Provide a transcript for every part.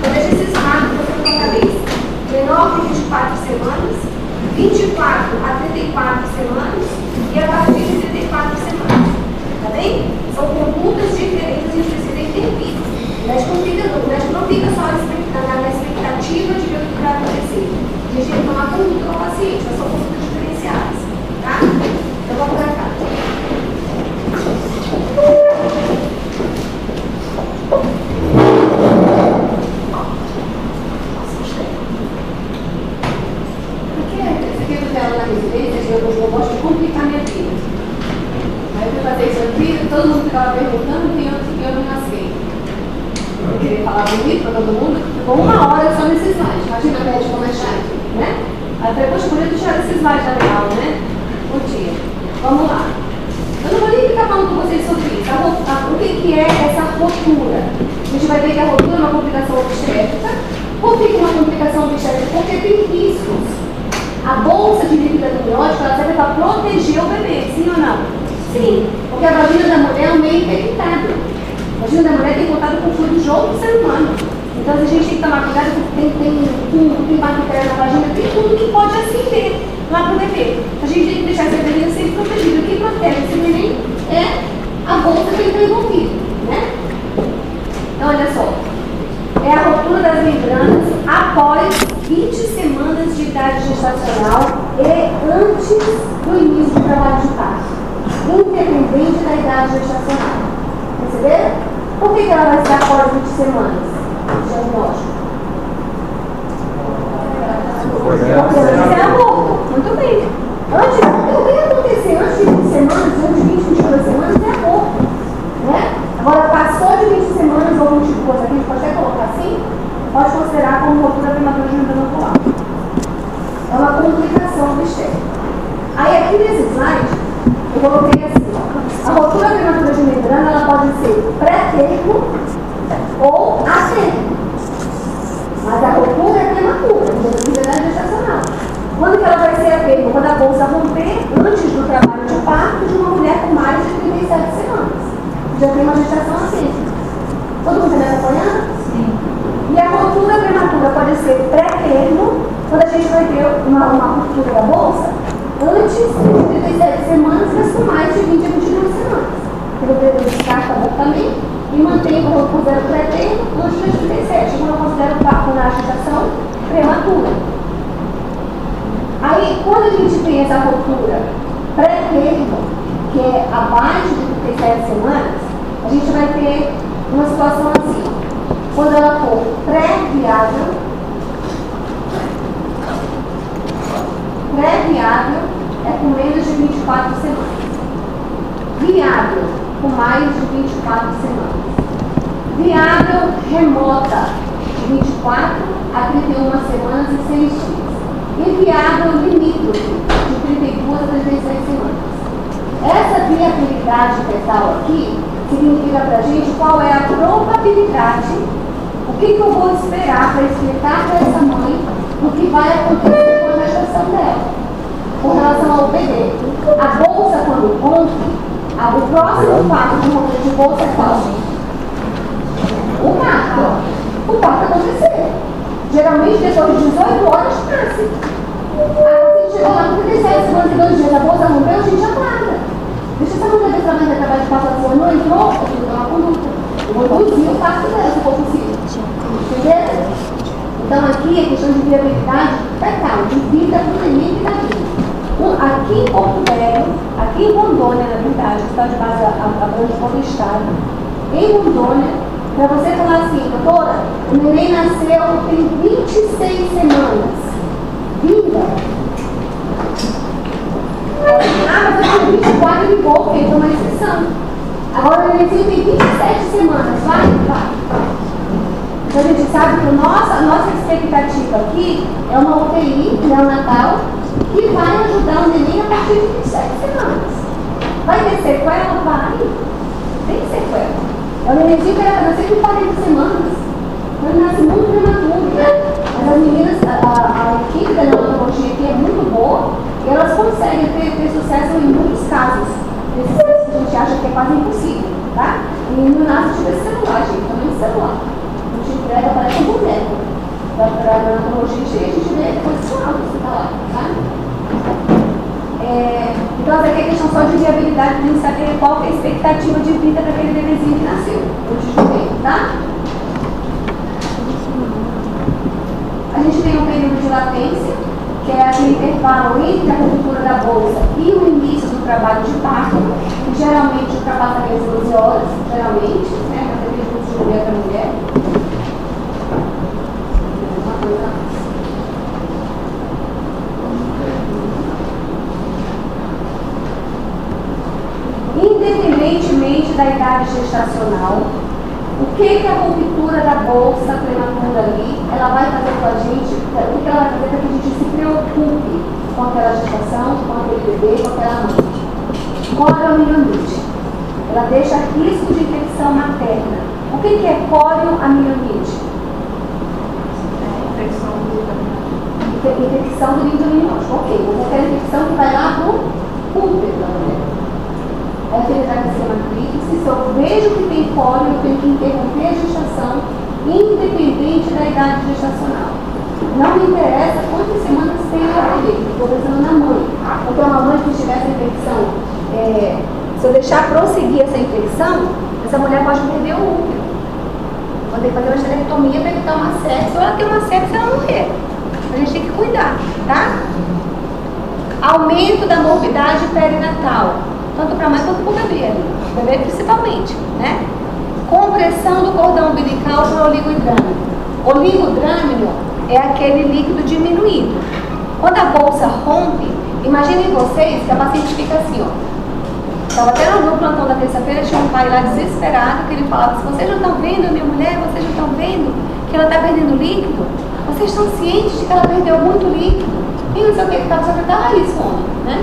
Então, deixa esses marcos na sua cabeça. 24 a 34 semanas e a partir de 34 semanas. Tá bem? São condutas diferentes, a gente precisa intervir. O médico não fica só na expectativa de ver o que vai acontecer. A gente tem que tomar conduta com o paciente, mas são condutas diferenciadas. Tá? Então vamos para cá. Na residência, eu gosto de complicar minha vida. Aí eu fui fazer isso aqui, todo mundo ficava perguntando quem eu não nasci. Eu queria falar bonito para todo mundo, ficou 1 hora só nesse slide. Imagina a média como é chato, né? Aí eu falei, poxa, podia deixar esse slide da real, né? Bom dia. Vamos lá. Eu não vou nem ficar falando com vocês sobre isso. O que é essa rotura? A gente vai ver que a rotura é uma complicação obstétrica. Por que uma complicação obstétrica? Porque tem riscos. A bolsa de líquido amniótico ela serve para proteger o bebê, sim ou não? Sim, porque a vagina da mulher é um meio infectado. A vagina da mulher tem contato com o fluido de outro ser humano. Então a gente tem que tomar cuidado porque tem bactéria na vagina, tem tudo que pode acender lá para o bebê. A gente tem que deixar esse bebê sempre protegido. O que protege esse bebê é a bolsa que ele está envolvido, né? Então olha só, é a rotura das membranas após 20 semanas de idade gestacional e antes do início do trabalho de parto, independente da idade gestacional. Perceberam? Por que ela vai ser após 20 semanas? Diagnóstico. Porque antes é aborto. Muito bem. O que vai acontecer antes de 20 semanas, antes de 20, 22 semanas, é aborto. Né? Agora, passou de 20 semanas ou 22, aqui a gente pode até colocar assim, pode considerar como rotura prematura de membrana ocular. É uma complicação obstétrica. Aí aqui nesse slide, eu coloquei assim, ó, a rotura prematura de membrana ela pode ser pré-termo ou a-termo. Mas a rotura é prematura, de idade gestacional. Quando que ela vai ser a-termo? Quando a bolsa romper antes do trabalho de parto de uma mulher com mais de 37 semanas. Já tem uma gestação assim. Todo mundo está me acompanhando? Sim. E a rotura prematura pode ser pré-termo, quando a gente vai ter uma ruptura da bolsa, antes de 37 semanas, mas com mais de 20 a 22 semanas. O bebê descarta abortamento e mantém, como eu considero pré-termo, antes de 37, como eu considero o parto na gestação prematura. Aí, quando a gente tem essa rotura pré-termo, que é abaixo de 37 semanas, a gente vai ter uma situação assim. Quando ela for pré-viável é com menos de 24 semanas. Viável, com mais de 24 semanas. Viável remota, de 24 a 31 semanas e 6 dias. E viável limítrofe, de 32 a 37 semanas. Essa viabilidade fetal aqui significa para a gente qual é a probabilidade, o que eu vou esperar para explicar para essa mãe o que vai acontecer com a gestação dela, com relação ao bebê. A bolsa, quando rompe, o próximo passo de romper de bolsa é qual? O parto acontecer. Geralmente, depois de 18 horas, nasce. Aí você chegou lá com 37 semanas e 2 dias, a bolsa rompeu, a gente aguarda. Deixa essa mulher dessa mãe acabar de passar assim, não entrou, eu vou dar uma conduta. Eu vou reduzir o parto dela, se for possível. Entendeu? Então aqui é questão de viabilidade fetal, de vida para o neném que está vindo. Aqui em Porto Velho, aqui em Rondônia, na verdade, que está de base abrange todo o estado, em Rondônia, para você falar assim, doutora, o neném nasceu, tem 26 semanas. Vinda. Mas eu tenho 24 e pouco, porque foi uma exceção. Agora o nenenzinho tem 27 semanas, vai? Então a gente sabe que a nossa expectativa aqui é uma UTI neonatal que vai ajudar o neném a partir de 27 semanas. Vai ter sequela? Vai. Tem sequela. É o nenenzinho que era nascer com 40 semanas. Ele nasce muito prematuro, né? Mas as meninas, a equipe da neonatologia aqui é muito boa e elas conseguem ter sucesso em muitos casos. Esses casos que a gente acha que é quase impossível, tá? E no nasce tipo esse celular, gente, também celular. A gente entrega, parece um boneco. Para a neonatologia, a gente vê depois do celular, você tá lá, tá? aqui é questão só de viabilidade, de saber qual que é a expectativa de vida daquele bebezinho que nasceu, antes de ver, tá? A gente tem um período de latência, que é aquele intervalo entre a ruptura da bolsa e o início do trabalho de parto, que geralmente ultrapassa as 12 horas, geralmente, né? Até mesmo de mulher para mulher. Uma coisa mais. Independentemente da idade gestacional, o que a ruptura da bolsa prematura ali, ela vai fazer com a gente, o que ela vai fazer para que a gente se preocupe com aquela gestação, com aquele bebê, com aquela mãe. Corioamilionite. Ela deixa risco de infecção materna. O que é corioamilionite? Infecção do líquido amniótico. Ok, mas aquela infecção que vai lá no útero da mulher. Aí a filha vai ser uma crise. Se eu vejo que tem cólera, eu tenho que interromper a gestação, independente da idade gestacional. Não me interessa quantas semanas tem a bebê, estou pensando na mãe. Então, uma mãe que tiver essa infecção, se eu deixar prosseguir essa infecção, essa mulher pode perder o útero. Vou ter que fazer uma esterectomia para evitar uma sepse, ou ela tem uma sepse e ela morrer. A gente tem que cuidar, tá? Aumento da morbidade perinatal, tanto para a mãe quanto para o bebê principalmente, né? Compressão do cordão umbilical para o oligodrâmino. Oligodrâmino é aquele líquido diminuído. Quando a bolsa rompe, imaginem vocês que a paciente fica assim, ó. Estava até no plantão da terça-feira, tinha um pai lá desesperado, que ele falava, se vocês não estão vendo, minha mulher, vocês não estão vendo que ela está perdendo líquido? Vocês estão cientes de que ela perdeu muito líquido? E não sei o que, estava só tava isso, homem, né?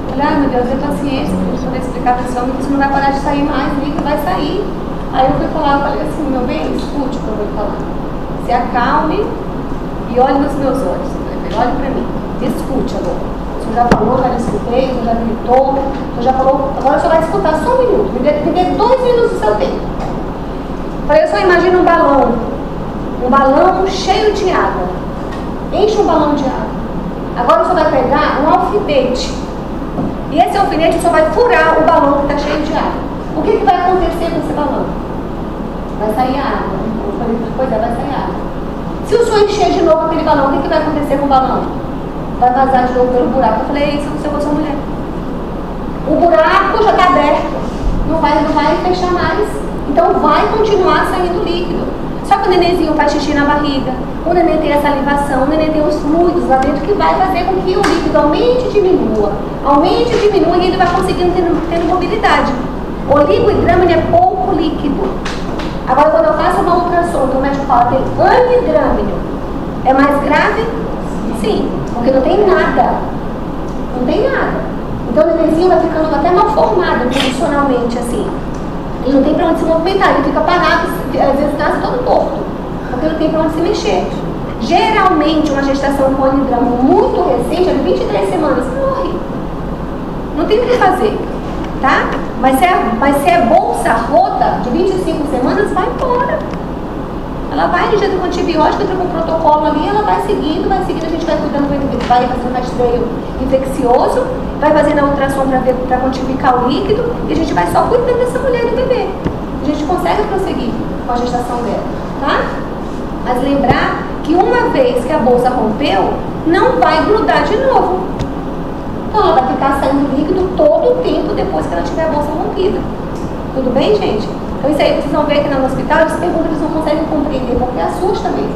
Falei, ai meu Deus, eu tenho ciência, para poder explicar para esse homem que isso não vai parar de sair mais, o líquido vai sair. Aí eu fui falar, eu falei assim, meu bem, escute o que eu vou falar. Se acalme e olhe nos meus olhos. Olhe para mim, escute agora. Você já falou, já escutei, você já gritou, você já falou, agora você vai escutar só um minuto, me dê 2 minutos do seu tempo. Falei, eu só imagino um balão cheio de água. Enche um balão de água. Agora você vai pegar um alfinete. E esse alfinete só vai furar o balão que está cheio de água. O que vai acontecer com esse balão? Vai sair água. Pois é, vai sair água. Se o senhor encher de novo aquele balão, o que vai acontecer com o balão? Vai vazar de novo pelo buraco. Eu falei, isso aconteceu com a sua mulher. O buraco já está aberto. Não vai fechar mais. Então vai continuar saindo líquido. Só que o nenenzinho faz xixi na barriga, o neném tem a salivação, o neném tem os fluidos lá dentro que vai fazer com que o líquido aumente e diminua. Aumente e diminua e ele vai conseguindo tendo mobilidade. Oligodrâmino é pouco líquido. Agora, quando eu faço uma ultrassom, que o médico fala que tem anidrâmino, é mais grave? Sim, porque não tem nada. Não tem nada. Então o nenenzinho vai ficando até mal formado posicionalmente, assim. Ele não tem para onde se movimentar, ele fica parado, às vezes nasce todo torto, porque não tem para onde se mexer. Geralmente, uma gestação com anidrâmino muito recente, de 23 semanas, morre. Não tem o que fazer, tá? Mas se é bolsa rota de 25 semanas, vai embora. Ela vai injetando com antibiótico, entra com um protocolo ali, ela vai seguindo, a gente vai cuidando, vai fazendo rastreio infeccioso, vai fazendo a ultrassom para quantificar o líquido e a gente vai só cuidando dessa mulher e do bebê. A gente consegue prosseguir com a gestação dela, tá? Mas lembrar que uma vez que a bolsa rompeu, não vai grudar de novo. Então ela vai ficar saindo líquido todo o tempo depois que ela tiver a bolsa rompida. Tudo bem, gente? Então isso aí, vocês vão ver que no hospital, eles perguntam, eles não conseguem compreender, porque assusta mesmo.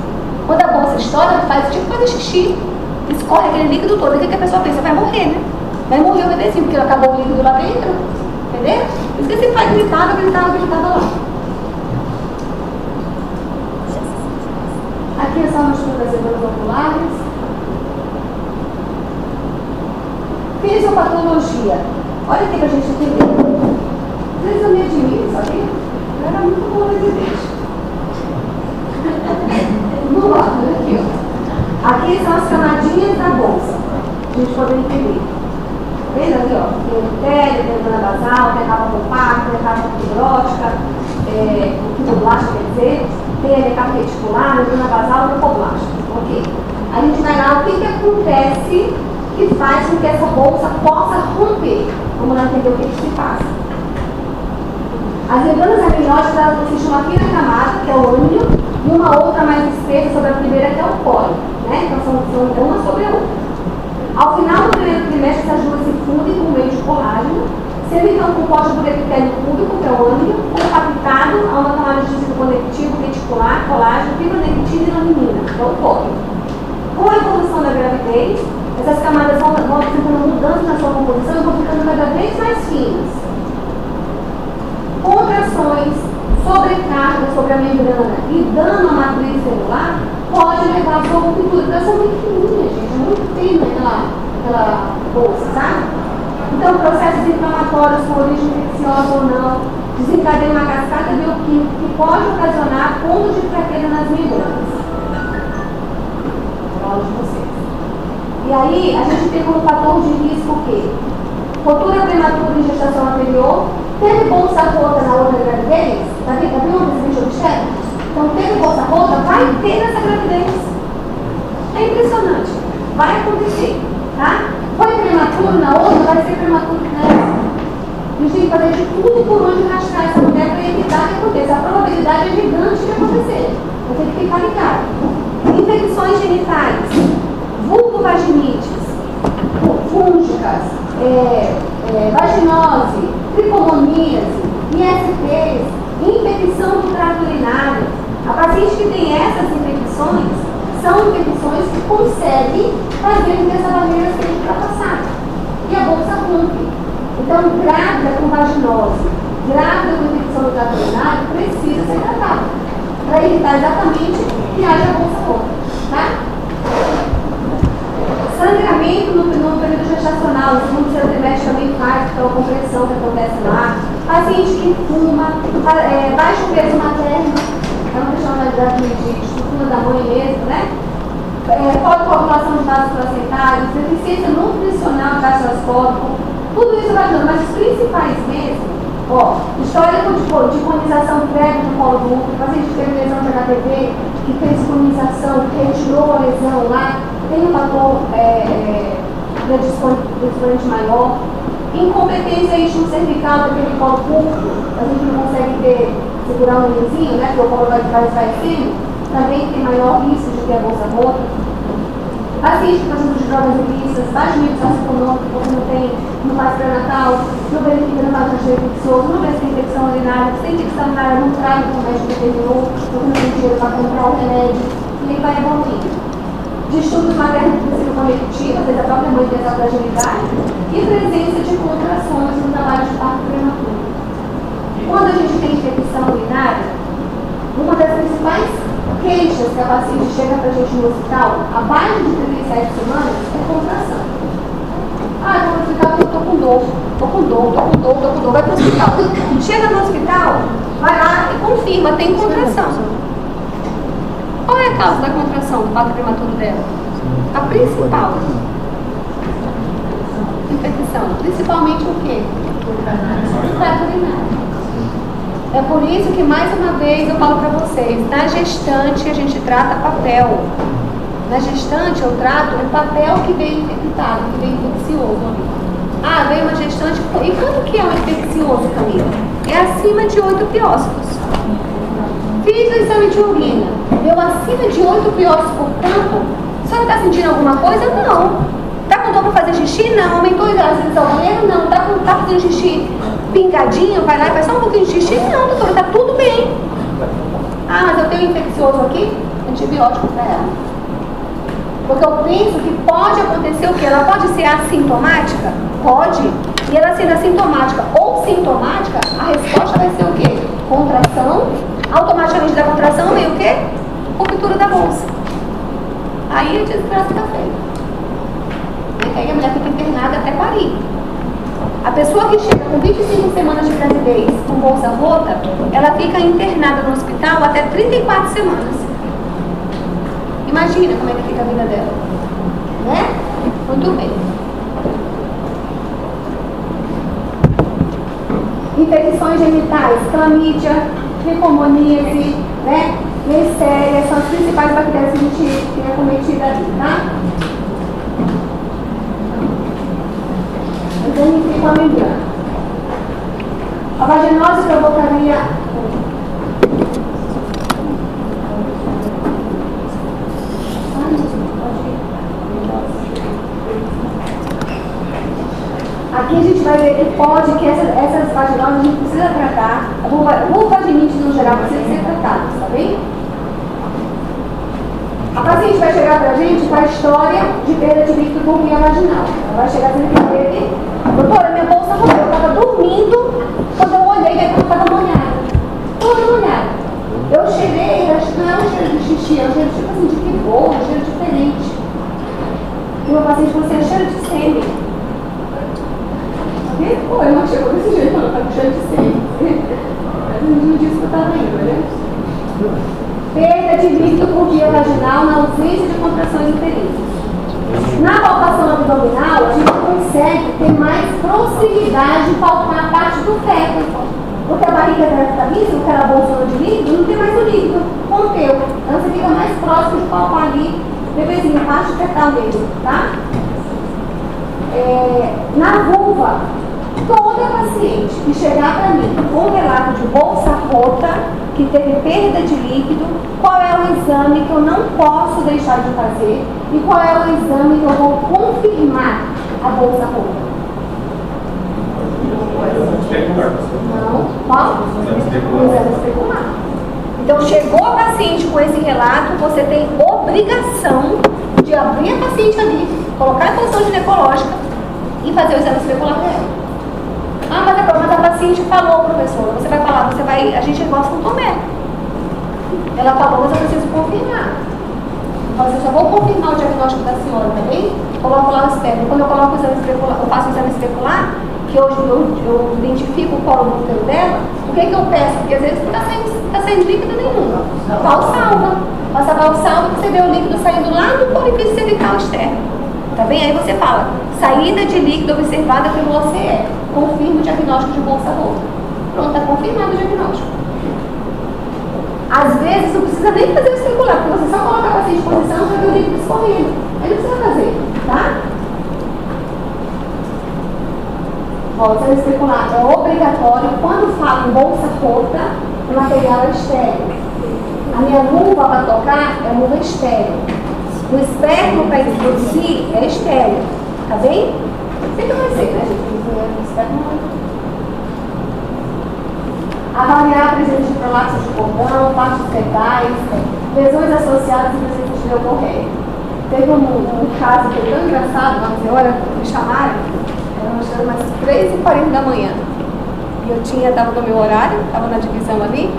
Quando a bolsa estoura, faz tipo fazer xixi, escorre aquele líquido todo, o que a pessoa pensa? Vai morrer, né? Vai morrer o bebezinho, porque acabou o líquido lá dentro, entendeu? Por isso que esse pai gritava lá. Aqui é só uma estudo das eventos oculares. Fisiopatologia. Olha aqui pra gente entender. Às vezes eu me admiro, sabia? Eu era muito boa na evidência. Vamos lá, olha aqui, ó. Aqui são as camadinhas da bolsa. A gente poder entender. Tá vendo aqui, ó? Tem o epitélio, tem a membrana basal, tem a capa compacta, tem a capa fibrótica, o fibroblasta, quer dizer, tem a capa reticular, a membrana basal e o leucoblasta. Ok. A gente vai lá, o que acontece que faz com que essa bolsa possa romper? Vamos lá entender o que se passa. As membranas amnióticas, elas consistem uma fina camada, que é o ângulo, e uma outra mais espessa sobre a primeira, que é o pólio, né? Então são uma sobre a outra. Ao final do primeiro trimestre, essas duas se fundem com meio de colágeno, sendo então composta por epitélio púbico, que é o ângulo, compactado a uma camada de tecido conectivo, reticular, colágeno, fibronectina e laminina, que é o pólio. Com a evolução da gravidez, essas camadas vão apresentando mudanças na sua composição e vão ficando cada vez mais finas. Contrações, sobrecarga sobre a membrana e dano à matriz celular pode levar a sua ruptura. Então, são muito fininhas, gente, muito fina aquela bolsa, sabe? Então, processos inflamatórios com origem infecciosa ou não desencadeiam uma cascata bioquímica que pode ocasionar pontos de fraqueza nas membranas. De vocês. E aí, a gente tem como fator de risco o quê? Rotura prematura em gestação anterior, teve bolsa rota na outra gravidez? Tá vendo esse bicho obstétrico? Então, teve bolsa rota, vai ter nessa gravidez. É impressionante. Vai acontecer, tá? Foi prematuro na outra, vai ser prematuro nessa. A gente tem que fazer de tudo por onde rastrear essa mulher para evitar que aconteça. A probabilidade é gigante de acontecer. Vai ter que ficar ligado. Infecções genitais, vulvovaginites, fúngicas, vaginose, tricomoníase, ISTs, infecção do trato urinário. A paciente que tem essas infecções são infecções que conseguem fazer com que essa barreira seja ultrapassada e a bolsa rompe. Então, grávida com vaginose, grávida com infecção do trato urinário, precisa ser tratada para evitar exatamente que haja bolsa rota, tá? Sangramento no período gestacional, no segundo e terceiro trimestre também faz, pela compressão que acontece lá. Paciente que fuma, baixo peso materno, é uma questão de estrutura da mãe mesmo, né? Coagulação de vasos placentários, deficiência nutricional gastroascópico, tudo isso vai ajudando, mas os principais mesmo, histórico de conização prévia no colo do útero, paciente que teve lesão de HPV, que fez conização, que retirou a lesão lá, tem um fator predisponente maior. Incompetência íntimo cervical, daquele colo curto, a gente não consegue segurar um nenenzinho, né, porque o colo vai esvaecendo, também tem maior risco de ter a bolsa rota. Paciente com uso de drogas ilícitas, baixo nível socioeconômico, você não faz pré-natal, não verifica no vaso infeccioso, não verifica infecção urinária, sem infecção urinária, não traz o médico determinou, porque não tem dinheiro para comprar o remédio, e aí vai evoluindo. Distúrbios maternos do tecido conectivo, às vezes a própria mãe tem essa fragilidade, e presença de contrações no trabalho de parto prematuro. Quando a gente tem infecção urinária, uma das principais queixas que a paciente chega para a gente no hospital, abaixo de 37 semanas, é contração. Eu vou no hospital porque eu estou com dor, vai para o hospital. Chega no hospital, vai lá e confirma, tem contração. Qual é a causa da contração do parto prematuro dela? A principal. Infecção. Principalmente o quê? O trato urinário. É por isso que, mais uma vez, eu falo para vocês, na gestante a gente trata papel. Na gestante eu trato o papel que vem infectado, que vem infeccioso. Veio uma gestante. E quanto que é um infeccioso, Camila? É acima de 8 piócitos. Fiz o exame de urina, deu acima de 8 piócitos por campo. A senhora está sentindo alguma coisa? Não. Está com dor para fazer xixi? Não. Aumentou a sensação do banheiro? Não. Está fazendo xixi pingadinho? Vai lá e faz só um pouquinho de xixi? Não, doutora, está tudo bem. Mas eu tenho um infeccioso aqui? Antibiótico para ela. Porque eu penso que pode acontecer o quê? Ela pode ser assintomática? Pode. E ela sendo assintomática ou sintomática, a resposta vai ser o quê? Contração. Automaticamente da contração vem o quê? Ruptura da bolsa. Aí a desgraça está feita. Aí a mulher fica internada até parir. A pessoa que chega com 25 semanas de gravidez com bolsa rota, ela fica internada no hospital até 34 semanas. Imagina como é que fica a vida dela. Né? Muito bem. Infecções genitais, clamídia, tricomoníase, né? Neisseria, são as principais bactérias que a gente tem acometido ali, tá? A danifica a membrana. A vaginose provocaria aqui a gente vai ver que pode, que essas vaginoses a gente precisa tratar, a vulvaginite no geral precisa ser tratada, tá bem? A paciente vai chegar pra gente com a história de perda de líquido por via vaginal. Ela vai chegar dizendo que teve, doutora, minha bolsa rolou, eu estava dormindo, quando eu olhei, minha bolsa estava molhada, toda molhada. Eu cheirei, não é um cheiro de xixi, é um cheiro tipo assim, de que boa, um cheiro diferente. E o meu paciente falou assim, é cheiro de sêmen. Pô, ele não chegou desse jeito, não, tá com cheiro de sêmen. Mas não disse que eu estava indo, né? Perda de líquido por via vaginal na ausência de contrações uterinas. Na palpação abdominal, a gente consegue ter mais proximidade de palpar a parte do feto. Porque a barriga está vista, aquela bolsona de líquido, não tem mais o líquido, rompeu. Então você fica mais próximo de palpar ali, bebezinho, a parte fetal mesmo, tá? Na vulva, toda paciente que chegar para mim com um relato de bolsa rota, que teve perda de líquido, qual é o exame que eu não posso deixar de fazer e qual é o exame que eu vou confirmar a bolsa rota? Não, qual? O exame especular. Então, chegou a paciente com esse relato, você tem obrigação de abrir a paciente ali, colocar a posição ginecológica e fazer o exame especular dela. Ah, mas a paciente falou, professora, você vai falar, a gente gosta do Tomé. Ela falou, mas eu preciso confirmar. Então, eu só vou confirmar o diagnóstico da senhora, tá bem? Coloco lá o esperma. Quando eu coloco o exame especular, eu faço o exame especular, que hoje eu identifico o colo do útero dela, o que eu peço? Porque às vezes não está saindo líquido nenhum. Valsalva. Passa a valsalva, você vê o líquido saindo lá do orifício cervical externo. Tá bem? Aí você fala, saída de líquido observada pelo OCE. Confirma o diagnóstico de bolsa rota. Pronto, está confirmado o diagnóstico. Às vezes não precisa nem fazer o especular, porque você só coloca a paciente em posição para ver o líquido escorrendo. Aí não precisa fazer, tá? O exame especular é obrigatório. Quando fala em bolsa rota, o material é estéreo. A minha luva para tocar é luva estéreo. O esperma para introduzir é estéreo. Tá bem? Sempre vai ser, né, gente? O esperma não. Avaliar a presença de prolapso de cordão, partes fetais, lesões associadas e presença de leucorreia. Teve um caso que foi tão engraçado, uma senhora me chamaram, eram umas 3h40 da manhã. E eu estava no meu horário, estava na divisão ali,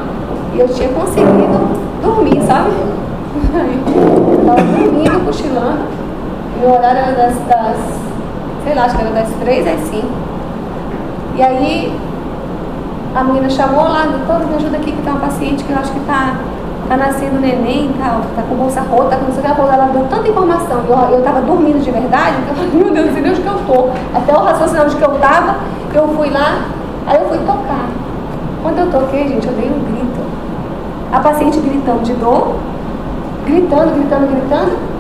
e eu tinha conseguido dormir, sabe? Eu estava dormindo, cochilando. Meu horário era das sei lá, acho que era das 3 às 5. E aí a menina chamou lá, doutora, me ajuda aqui que tá uma paciente que eu acho que tá nascendo neném, tá com bolsa rota, não sei o que, ela deu tanta informação, eu tava dormindo de verdade, então eu falei, meu Deus, não sei nem onde que eu tô. Até o raciocínio onde que eu tava, eu fui lá, aí eu fui tocar. Quando eu toquei, gente, eu dei um grito. A paciente gritando de dor, gritando,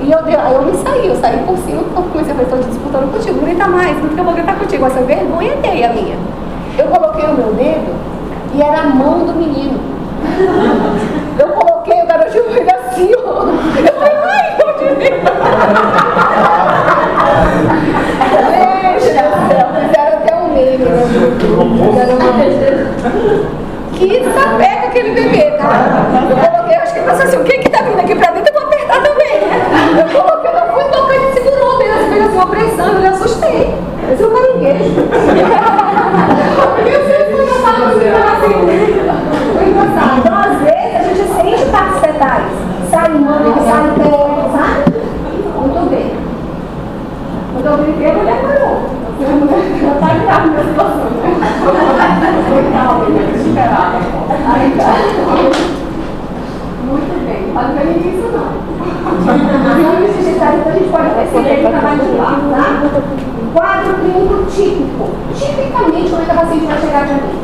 e aí eu me saí, eu saí por cima, porque eu comecei a falar, estou disputando contigo, não grita mais, não eu vou gritar contigo, essa vergonha tem a minha. Eu coloquei o meu dedo e era a mão do menino. Eu coloquei o garotinho ele assim, ó. Eu falei, ai, eu te vi. Fizeram até um meme, né? Que sapeca aquele bebê, tá? Eu coloquei, acho que ele pensou assim, o que tá vindo aqui pra dentro, eu vou apertar também, né? Eu coloquei, eu fui tocando e segurou dele, assim, fez assim uma pressão, eu me assustei. Eu sou um caringuejo. Foi engraçado. Então, às vezes, a gente sente partes fetais. Sai mão, sai pé, sabe? Muito bem. Quando eu brinquei, a mulher parou. Eu tá grave na situação, né? Foi calma, eu esperava. Aí tá. Muito bem. Pode ver isso, não. Exames digitais, então a gente pode perceber que trabalho de lá, tá? Quadro clínico típico. Tipicamente, como é que a paciente vai chegar de mim?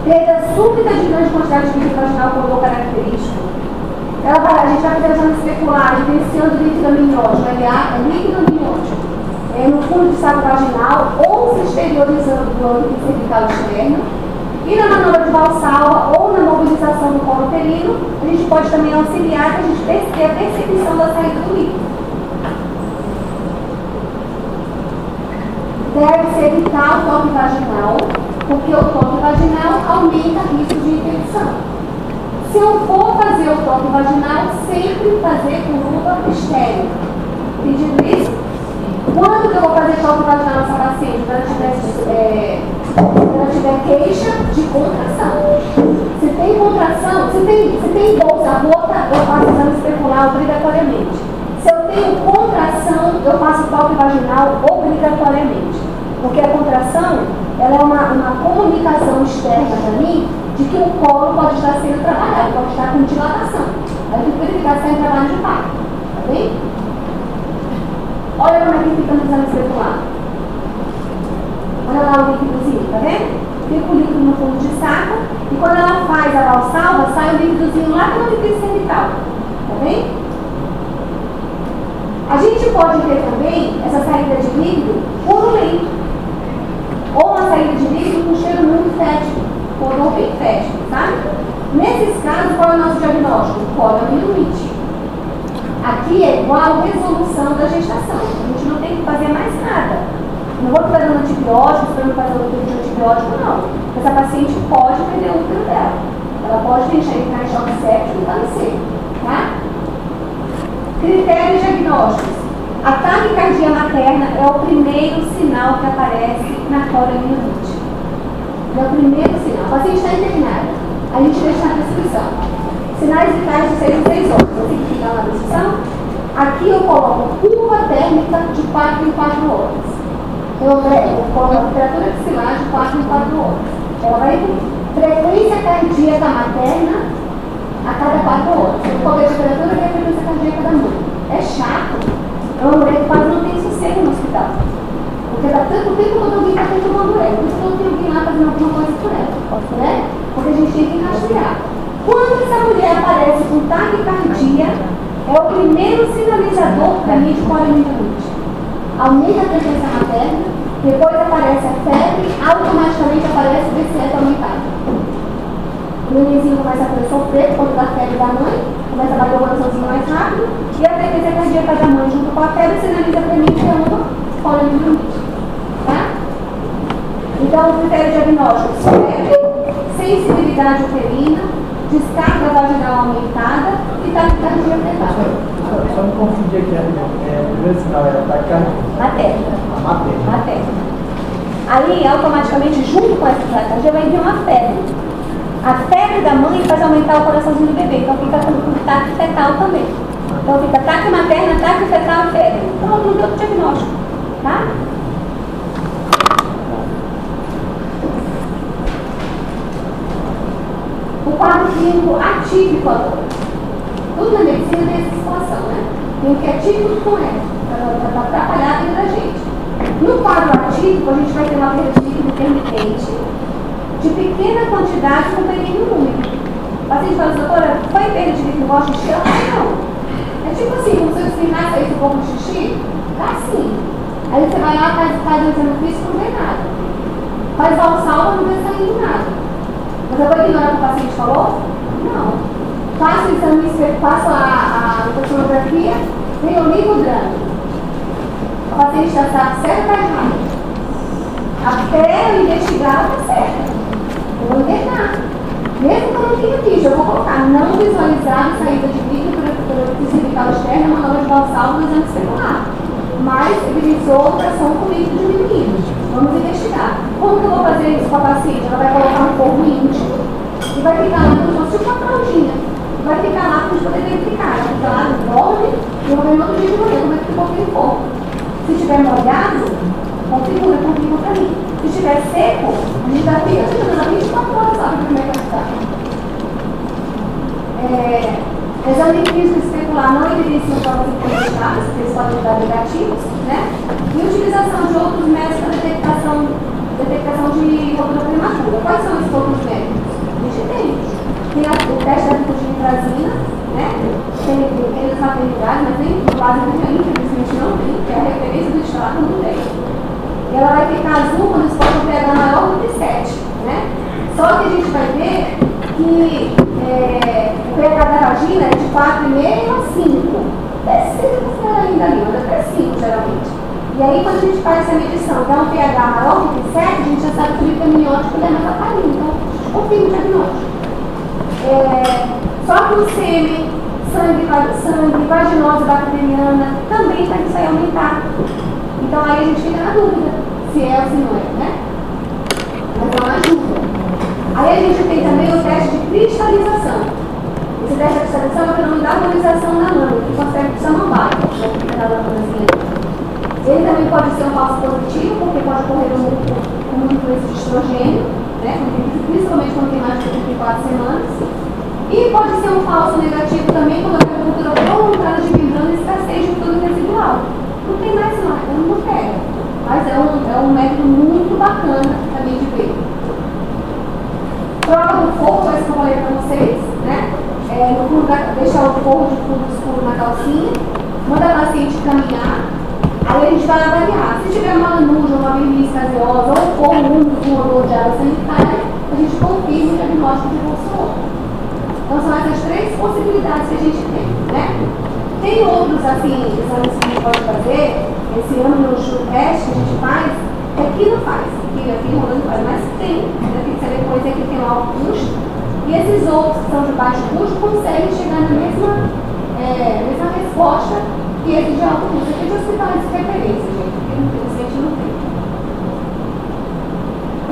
Perda súbita de grande quantidade de líquido vaginal com dor característico. A gente vai fazer o exame especular, evidenciando líquido amniótico. É líquido amniótico. no fundo do saco vaginal ou se exteriorizando do âmbito cervical externo. E na manobra de valsalva ou na mobilização do colo uterino, a gente pode também auxiliar para a gente ter a percepção da saída do líquido. Deve-se evitar o toque vaginal, porque o toque vaginal aumenta o risco de infecção. Se eu for fazer o toque vaginal, sempre fazer com luva estéril. Entendido isso? Quando que eu vou fazer toque vaginal nessa paciente? Quando ela tiver queixa de contração. Se tem contração, se tem bolsa rota, eu faço exame especular obrigatoriamente. Se eu tenho contração, eu faço toque vaginal obrigatoriamente. Porque a contração, ela é uma comunicação externa para mim de que o colo pode estar sendo trabalhado, pode estar com dilatação. Aí eu tenho que verificar se é trabalho de parto. Tá bem? Olha como é que fica no exame especular. Olha lá o líquidozinho, tá vendo? Fica o líquido no fundo de saco e quando ela faz a valsalva, sai o líquidozinho lá no líquido cervical. Tá bem? A gente pode ter também essa saída de líquido purulento. Ou uma saída de líquido com cheiro muito fétido, com odor bem fétido, sabe? Nesses casos, qual é o nosso diagnóstico? Poliomielite. Aqui é igual resolução da gestação. A gente não tem que fazer mais nada. Não vou ficar dando antibióticos, para não fazer o uso de antibiótico, não. Essa paciente pode perder o útero dela. Ela pode deixar entrar em choque séptico e falecer. Tá? Critérios diagnósticos. A taquicardia materna é o primeiro sinal que aparece na poliomielite. É o primeiro sinal. A paciente está internada. A gente deixa na descrição. Sinais vitais de 6 em 6 horas. Você tem que ficar na descrição. Aqui eu coloco curva térmica de 4 em 4 horas. Eu coloco a temperatura axilar de 4 em 4 horas. Ela vai ter frequência cardíaca materna a cada 4 horas. Eu coloco a temperatura e a frequência cardíaca da mãe. É chato. É uma mulher que quase não tem sossego no hospital. Porque dá tanto tempo quando alguém está tomando ela. Por isso que eu tenho que ir lá fazendo alguma coisa por ela. Né? Porque a gente tem que rastrear. Quando essa mulher aparece com taquicardia, é o primeiro sinalizador para mim de poliomielite. Aumenta a frequência materna, depois aparece a febre, automaticamente aparece o BCF aumentado. O nenenzinho começa a sofrer por conta da febre da mãe, começa a bater o coraçãozinho mais rápido, e a frequência cardíaca da mãe junto com a febre sinaliza para mim que é uma poliomielite. Tá? Então, os critérios diagnósticos: febre, sensibilidade uterina, descarga vaginal aumentada e taquicardia aumentada. Só me confundir aqui, o primeiro sinal era taquicardia materna. Aí, automaticamente, junto com essa taquicardia, vai vir uma febre. A febre da mãe faz aumentar o coraçãozinho do bebê, então fica com taque fetal também. Então fica taque materna, taque fetal e febre. Então, não deu o diagnóstico, tá? O quadro clínico atípico agora. Tudo na medicina tem essa situação, né? Tem o que é típico e não é, para atrapalhar a vida da gente. No quadro atípico, a gente vai ter uma perda de líquido intermitente, de pequena quantidade com período úmido. O paciente fala, doutora, foi perda de líquido igual xixi? Eu falei, não. É tipo assim, como se eu explicasse aí um pouco de xixi, tá assim. Aí você vai lá, faz o exame físico, não vê nada. Faz valsalva, não vê saindo nada. Mas eu vou ignorar o que o paciente falou? Não. Faço o exame, faço a ultrassonografia, vem o lipodrama. O paciente já sabe certo ou errado. Até eu investigar, está certo. Eu vou internar. Mesmo que eu não tenha ficha, eu vou colocar não visualizado saída de líquido pelo cervical externo, manobra de valsalva no exame especular. Mas evidenciou ultrassom com líquido diminuído. Vamos investigar. Como que eu vou fazer isso com a paciente? Ela vai colocar um forro íntimo e vai ficar lá como se fosse uma fraldinha. Vai ficar lá para a gente poder verificar. Vai ficar lá, dorme, e eu vou ver no outro dia de manhã como é que ficou aquele forro. Se estiver molhado, configura para mim. Se estiver seco, a gente dá 24 horas lá para o primeiro resultado. Exame físico especular não evidencia provas incontestáveis, porque eles podem dar negativos, né? E utilização de outros métodos para detectação de ruptura prematura. Quais são esses outros métodos? A gente tem o teste da nitrazina, né? Tem as maternidades, mas nem quase nenhum, infelizmente não tem, que é a referência do estado. quando 10. E ela vai ficar azul quando exposta a um pH maior do que 7, né? Só que a gente vai ver que o pH da vagina é de 4,5 a 5. Até 5 ainda ali, mas até 5 geralmente. E aí quando a gente faz essa medição, dá um pH maior do que 7, a gente já sabe que o líquido amniótico é mais alcalino. Então, confirma o diagnóstico. Só que o sêmen, sangue, vaginose bacteriana, também vai isso aí aumentar. Então aí a gente fica na dúvida se é ou se não é, né? Mas não ajuda. Aí a gente tem também o teste de cristalização. Esse teste de cristalização é o nome da harmonização da mama, que consegue de samambaia. Ele também pode ser um falso positivo, porque pode ocorrer com uma influência de estrogênio, né? Principalmente quando tem mais de 34 semanas. E pode ser um falso negativo também quando a agricultura prolongada de membrana e escassez de fluido residual. Não tem mais marca, não pega. Mas é um método muito bacana também de ver. Prova do forro, essa que eu falei para vocês, né? No fundo deixar o forro de fundo escuro na calcinha, manda a paciente caminhar, aí a gente vai avaliar. Se tiver uma lanuja, uma verniz caseosa ou forro úmido com odor de água sanitária, a gente confirma o diagnóstico de bolsonaro. Então são essas 3 possibilidades que a gente tem, né? Tem outros, assim, exames que a gente pode fazer, esse ano no teste que a gente faz, aqui não faz, aqui não faz, mas tem que saber depois é que tem um alto custo, e esses outros que são de baixo custo conseguem chegar na mesma resposta que esse de alto custo. Aqui de hospitais de referência, gente, porque infelizmente não tem.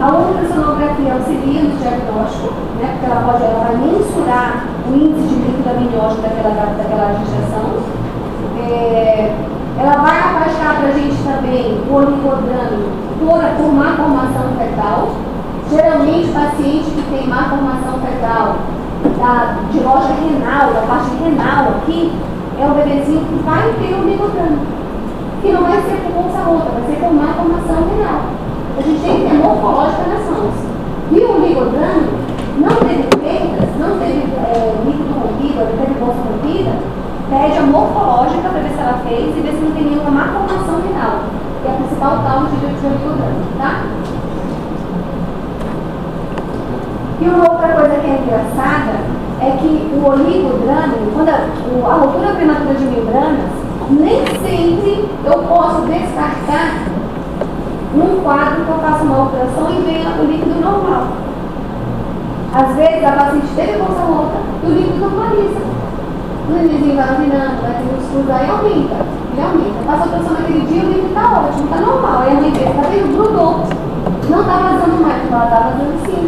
A ultrassonografia auxilia no diagnóstico, né, porque ela vai mensurar o índice de líquido amniótico daquela gestação. Ela vai afastar para a gente também o oligodrame por má formação fetal. Geralmente, paciente que tem má formação fetal de loja renal, da parte renal aqui, é o bebezinho que vai ter o oligodrame, que não vai ser por bolsa rota, vai ser por má formação renal. A gente tem que ter morfológica nas mãos. E o oligodrame não teve perdas, não teve líquido rompido, não teve bolsa rompida, pede a morfológica para ver se ela fez e ver se não tem nenhuma má formação renal, que é a principal causa de oligodrame, tá? E uma outra coisa que é engraçada é que o oligodrame, quando a ruptura prematura de membranas, nem sempre eu posso descartar num quadro que eu faço uma operação e venha o líquido normal. Às vezes a paciente teve bolsa rota e o líquido normaliza. O nenenzinho vai urinando, vai ter os estudos, aí aumenta. Ele aumenta. Passa a operação naquele dia, o líquido está ótimo, está normal. Aí a mãe vê, está vendo? Grudou. Não está vazando mais, porque ela está vazando sim.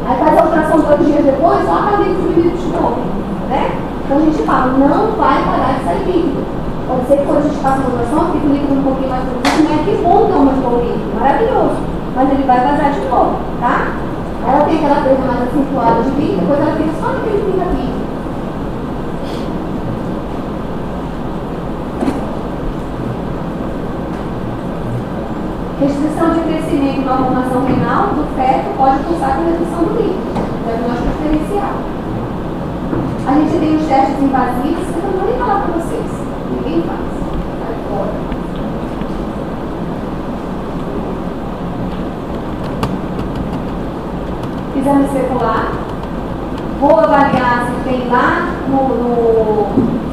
Aí faz a operação 2 dias depois, só para líquido do líquido de novo. Né? Então a gente fala, não vai parar de sair líquido. Pode ser que quando a gente faça uma operação, fique o líquido um pouquinho mais profundo, mas que bom que aumentou o líquido, maravilhoso. Mas ele vai vazar de novo, tá? Aí ela tem aquela coisa mais acentuada de líquido, depois ela fica só naquele pinga-pinga. Restrição de crescimento na formação renal do feto pode pulsar com redução do líquido, diagnóstico diferencial. A gente tem os testes invasivos que eu não vou nem falar para vocês. Ninguém faz. Vai fora. Exame circular. Vou avaliar se tem lá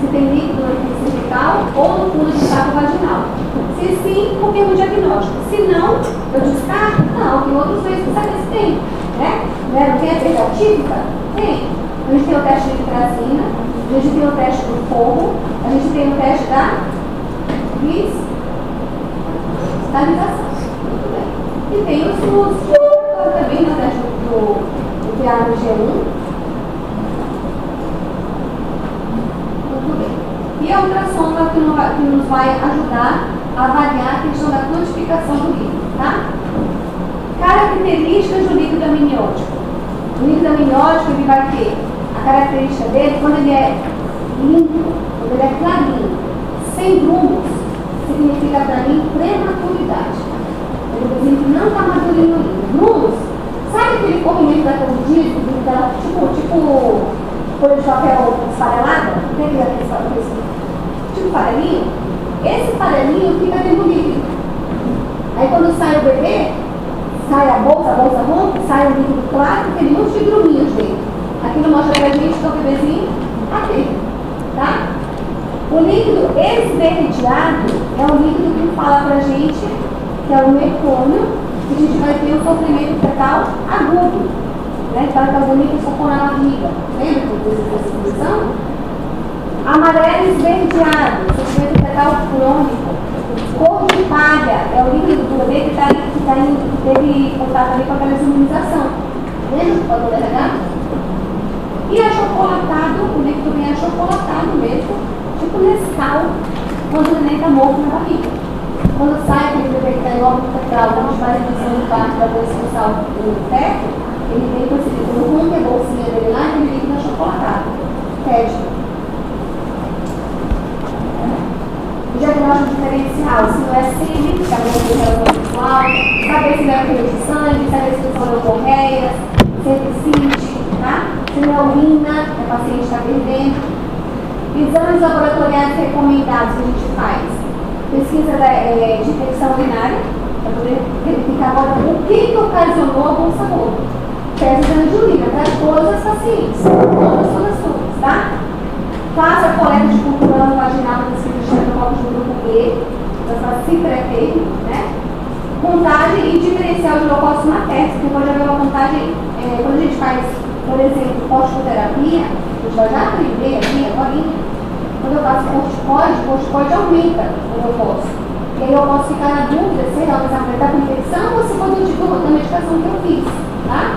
se tem líquido no orifício cervical ou no fundo de saco vaginal. Se sim, confirmo o diagnóstico. Se não, eu descarto? Não, tem outros meios que saber se tem. Né? Não tem a perda típica? Tem. A gente tem o teste de trazina, a gente tem o teste do forro, a gente tem o teste da cristalização. Muito bem. E tem os também no teste do PaG1. Muito bem. E a ultrassonda que nos vai ajudar a avaliar a questão da quantificação do líquido, tá? Características do líquido amniótico. O líquido amniótico ele vai ter a característica dele, quando ele é limpo, quando ele é clarinho, sem grumos, significa para mim prematuridade. Ele não está madurinho ainda. Grumos, sabe aquele corrimento daquele disco, tipo folha de papel esfarelada? Tem aquele tipo farelinho? Esse farelinho fica dentro do líquido. Aí quando sai o bebê, sai a bolsa rompe, sai o líquido claro, tem muitos de gruminhos dentro. Aquilo mostra pra gente que o bebezinho tá dentro, tá? O líquido esverdeado é um líquido que fala pra gente que é o mecônio, que a gente vai ter um sofrimento fetal agudo, né? Para que alguém que sofreu na barriga. Lembra que eu fiz essa exposição? Amarelo esverdeado, sofrimento fetal crônico. Cor de palha é o líquido do bebê que teve contato ali com aquela imunização. Lembra do fator RH? E achocolatado, o líquido vem achocolatado mesmo, tipo Nescau, quando o neném está morto na barriga. Quando sai aquele bebê que está em órgão fetal, quando a gente faz a injeção do parto para poder expulsar o feto, ele vem com esse líquido, rompe a bolsinha dele lá, aquele líquido achocolatado. Fétido. O diagnóstico diferencial, se não é síndrome, que é a relação sexual, saber se não é corrente de sangue, saber se são leucorreias, se é decide, tá? Se não é urina, que o paciente está perdendo. Exames laboratoriais recomendados que a gente faz. Pesquisa de infecção urinária, para poder verificar agora o que ocasionou a bolsa rota. Teste de exame de urina para todas as pacientes, todas, tá? Faça a coleta de cultura vaginal dos fitoxerococos do grupo B, das cipretermo, né? Contagem e diferencial de leucócitos maternos, porque pode haver uma contagem, quando a gente faz, por exemplo, corticoterapia, a gente vai já aprender aqui, agora, quando eu faço corticoide, o corticoide aumenta o leucócito. E aí eu posso ficar na dúvida se realmente está com infecção ou se foi do tipo da medicação que eu fiz, tá?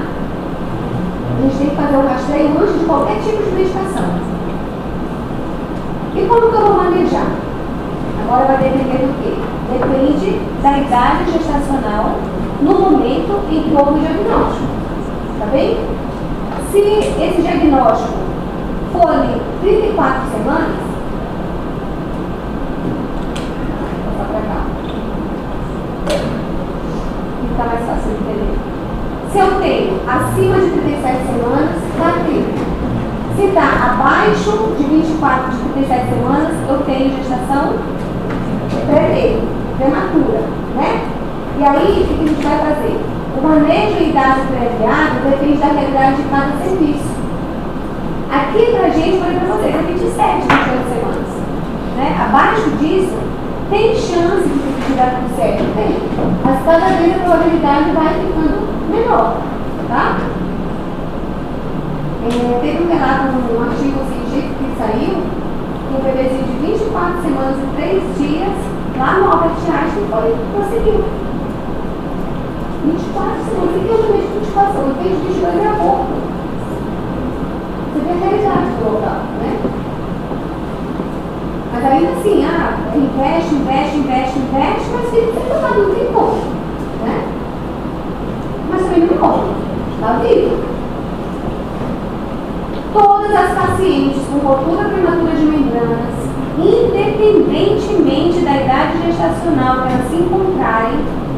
A gente tem que fazer o rastreio antes de qualquer tipo de medicação. E como que eu vou manejar? Agora vai depender do quê? Depende da idade gestacional no momento em que houve o diagnóstico. Tá bem? Se esse diagnóstico for ali 34 semanas, vou passar para cá. Fica mais fácil de entender. Se eu tenho acima de 37 semanas, dá tempo. Se está abaixo de 24, de 37 semanas, eu tenho gestação pré-termo, prematura, né? E aí, o que a gente vai fazer? O manejo e idade pré-viado depende da realidade de cada serviço. Aqui pra gente, por exemplo, você tem 27, 28 semanas. Né? Abaixo disso, tem chance de dar tudo certo? Tem. Mas cada vez a probabilidade vai ficando menor, tá? Teve um relato num artigo científico que saiu, que um bebezinho de 24 semanas e 3 dias, lá no Albert Einstein, conseguiu. 24 semanas, e que realmente 24 semanas, fez 22 e aborto. Você vê a realidade do local, né? Mas ainda assim, investe, mas filho, você não tem como, né? Mas também não morre, está vivo. Todas as pacientes com ruptura prematura de membranas, independentemente da idade gestacional que elas se encontrarem,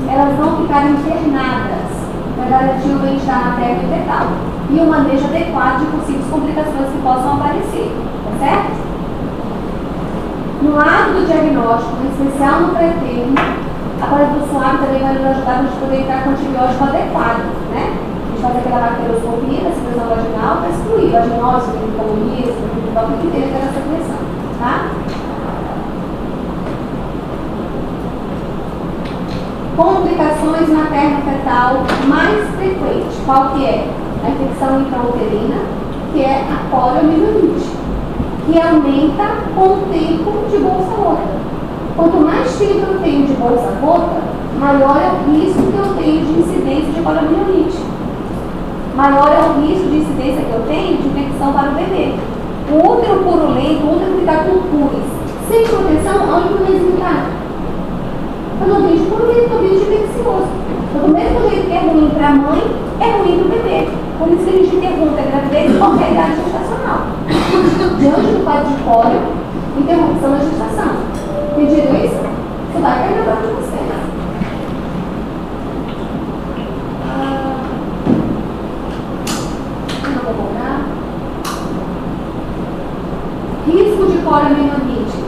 elas vão ficar internadas para garantir o bem-estar materno e fetal e o manejo adequado de possíveis complicações que possam aparecer, tá certo? No lado do diagnóstico, em especial no pré-termo, a parada suave também vai nos ajudar a gente poder entrar com antibiótico adequado, né? Fazer aquela bacterioscopia da secreção vaginal para excluir vaginose, pneumonia, que tem aquela secreção, tá? Complicações materno-fetal mais frequentes, qual que é? A infecção intrauterina, que é a poliomielite, que aumenta com o tempo de bolsa rota. Quanto mais tempo eu tenho de bolsa rota, maior é o risco que eu tenho de incidência de poliomielite. Maior é o risco de incidência que eu tenho de infecção para o bebê. O útero purulento, o útero que está com pus, sem proteção, onde o bebezinho está? Eu não tenho de purulento, eu tenho de infeccioso. Então, do mesmo jeito que é ruim para a mãe, é ruim para o bebê. Por isso que a gente interrompe a gravidez em qualquer idade gestacional. Diante do quadro de pólio, interrupção da gestação. Entendido isso? Você vai cair na prova de você. Risco de poliomielite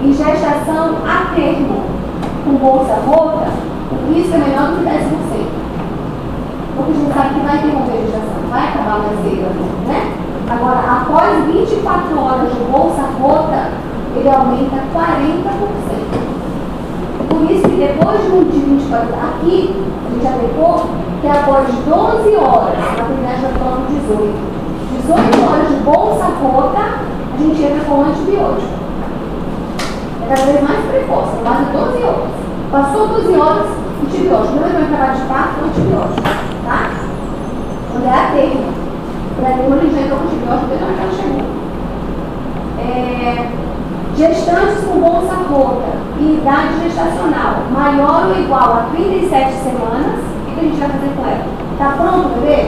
em gestação a termo com bolsa rota O risco é menor do que 10%. Porque a gente sabe que vai interromper a gestação, vai acabar mais cedo, né? Agora, após 24 horas de bolsa rota, ele aumenta 40%. Por isso que depois de 24 horas, aqui, a gente já aplicou que após 12 horas, a maternidade vai tomar 18 horas de bolsa rota, a gente entra com antibiótico. É cada vez mais precoce, quase 12 horas. Passou 12 horas, antibiótico. Não é trabalho de parto, antibiótico. Tá? Quando é a termo. Para ele, ele já entrou com antibiótico desde onde ela chegou. Gestantes com bolsa rota e idade gestacional maior ou igual a 37 semanas, o que a gente vai fazer com ela? Está pronto, bebê?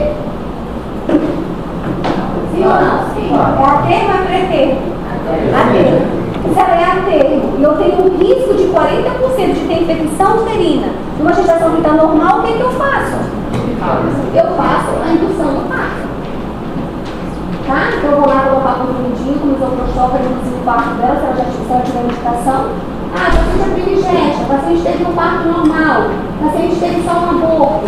Sim ou não? Sim. É a termo ou é pré-termo? A termo. Se ela é a termo e eu tenho um risco de 40% de ter infecção uterina numa gestação que está normal, o que eu faço? Eu faço a indução do parto. Tá? Então eu vou lá colocar o bonitinho com o isoprostol para induzir o parto dela, se ela tiver medicação. Ah, o paciente é primigesta, o paciente teve um parto normal, o paciente teve só um aborto,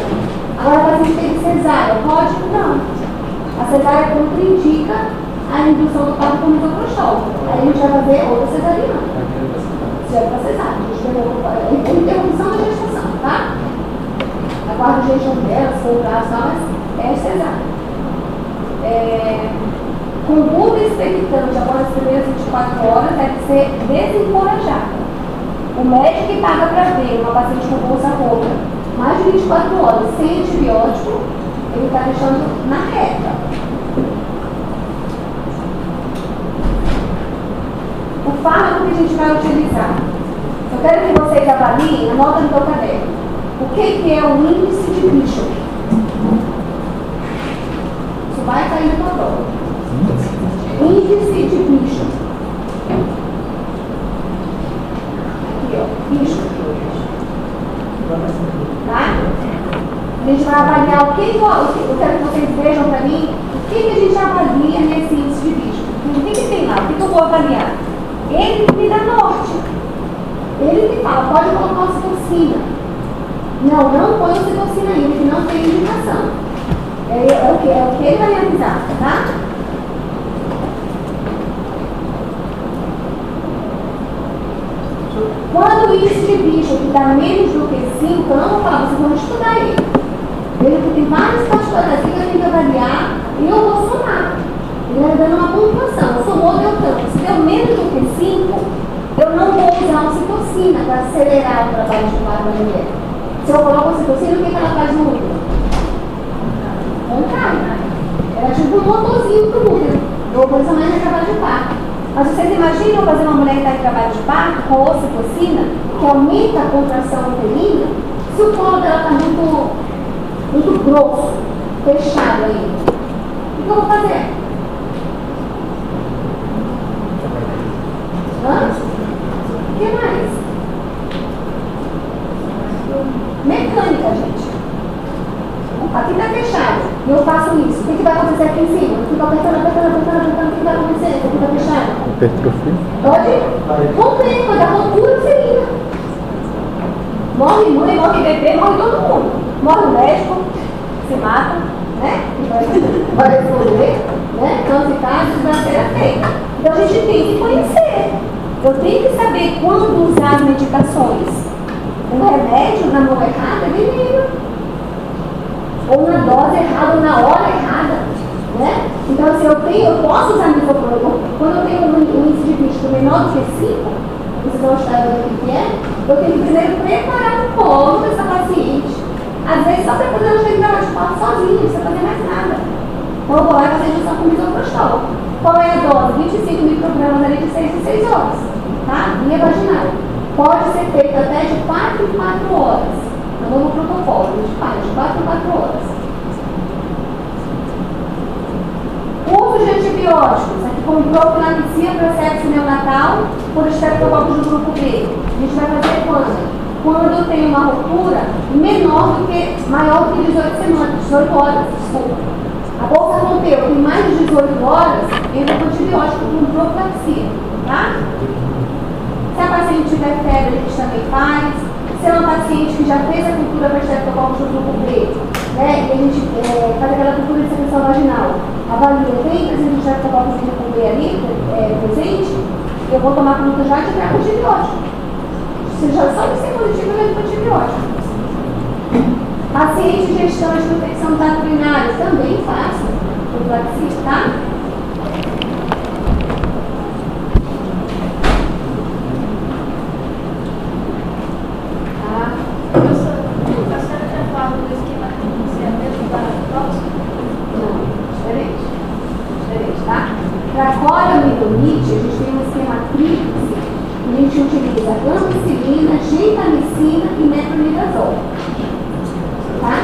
agora o paciente teve cesárea. Pode? Não. A cesárea contraindica a indução do parto com isoprostol. Aí a gente vai fazer outra cesariana. Se é para cesárea, a gente tem interrupção da gestação, tá? Aguarda o jejum dela, se for o braço, mas é cesárea. Com público expectante após as primeiras 24 horas deve ser desencorajada. O médico que paga para ver uma paciente com bolsa rota mais de 24 horas sem antibiótico, ele está deixando na reta. O fármaco que a gente vai utilizar. Eu quero que vocês avaliem, anota no seu caderno. O que é o índice de Bishop? Isso vai cair na prova. Índice de Bishop. Aqui, ó. Bishop. Tá? A gente vai avaliar o que eu quero que vocês vejam para mim, o que a gente avalia nesse índice de Bishop. O que tem lá? O que eu vou avaliar? Ele me dá norte. Ele me fala, pode colocar ocitocina. Não põe ocitocina ainda, que não tem indicação. É o que ele vai me avisar, tá? Quando o índice de Bishop dá menos do que 5, eu não vou falar, vocês vão estudar ele. Ele tem várias particularidades que eu tenho que avaliar e eu vou somar. Ele vai dando uma pontuação. Somou, deu tanto. Se deu menos do que 5, eu não vou usar ocitocina para acelerar o trabalho de parto da mulher. Se eu coloco ocitocina, o que ela faz no útero? Contrário. Ela é tipo um motorzinho pro útero. Eu vou coisa mais no trabalho de parto. Mas vocês imaginam fazer uma mulher que está em trabalho de parto com ocitocina, que aumenta a contração uterina, se o colo dela está muito grosso, fechado ainda? O que eu vou fazer? O que mais? Mecânica, gente. Aqui está fechado. E eu faço isso. O que vai acontecer aqui em cima? Eu fico apertando. O que vai acontecer? Aqui está fechado. Hipertrofia. Pode romper, pode dar ruptura uterina. Morre mãe, morre bebê, morre todo mundo. Morre o médico, se mata, né? Vai responder, né? Câncer e casos vai ser feita. Então a gente tem que conhecer. Eu tenho que saber quando usar as medicações. Um remédio na mão errada é veneno. Ou na dose errada, ou na hora errada. Né? Então, assim, eu posso usar misoprostol. Quando eu tenho um índice de Bishop menor do que 5, vocês vão estar vendo o que é, eu tenho que primeiro preparar o colo dessa paciente. Às vezes, só para fazer ela chegar de parto sozinha, não precisa fazer mais nada. Então, eu vou lá e fazer injeção com misoprostol. Qual é a dose? 25 microgramas ali de 6 em 6 horas. Tá? Via vaginal. Pode ser feito até de 4 em 4 horas. No novo protocolo, a gente faz de 4 em 4 horas. Uso de antibióticos, aqui com profilaxia para sexo neonatal por estreptococcus do grupo B. A gente vai fazer quando? Quando tem uma ruptura maior do que 18 semanas, 18 horas, desculpa. A bolsa rompeu, tem mais de 18 horas, entra com antibiótico com profilaxia, tá? Se a paciente tiver febre, a gente também faz. Se se é uma paciente que já fez a cultura para estreptococcus no grupo B, né, e a gente faz aquela cultura de secreção vaginal, avalia, tem presente estreptococcus no grupo B ali, presente, eu vou tomar conta já de entrar com antibiótico. Se já sabe se é positivo, eu vou antibiótico. Paciente gestante de infecção urinária, também faço, profilaxia, tá? Para coliomitomite, a gente tem um esquema tríplice, a gente utiliza ampicilina, gentamicina e metronidazol. Tá?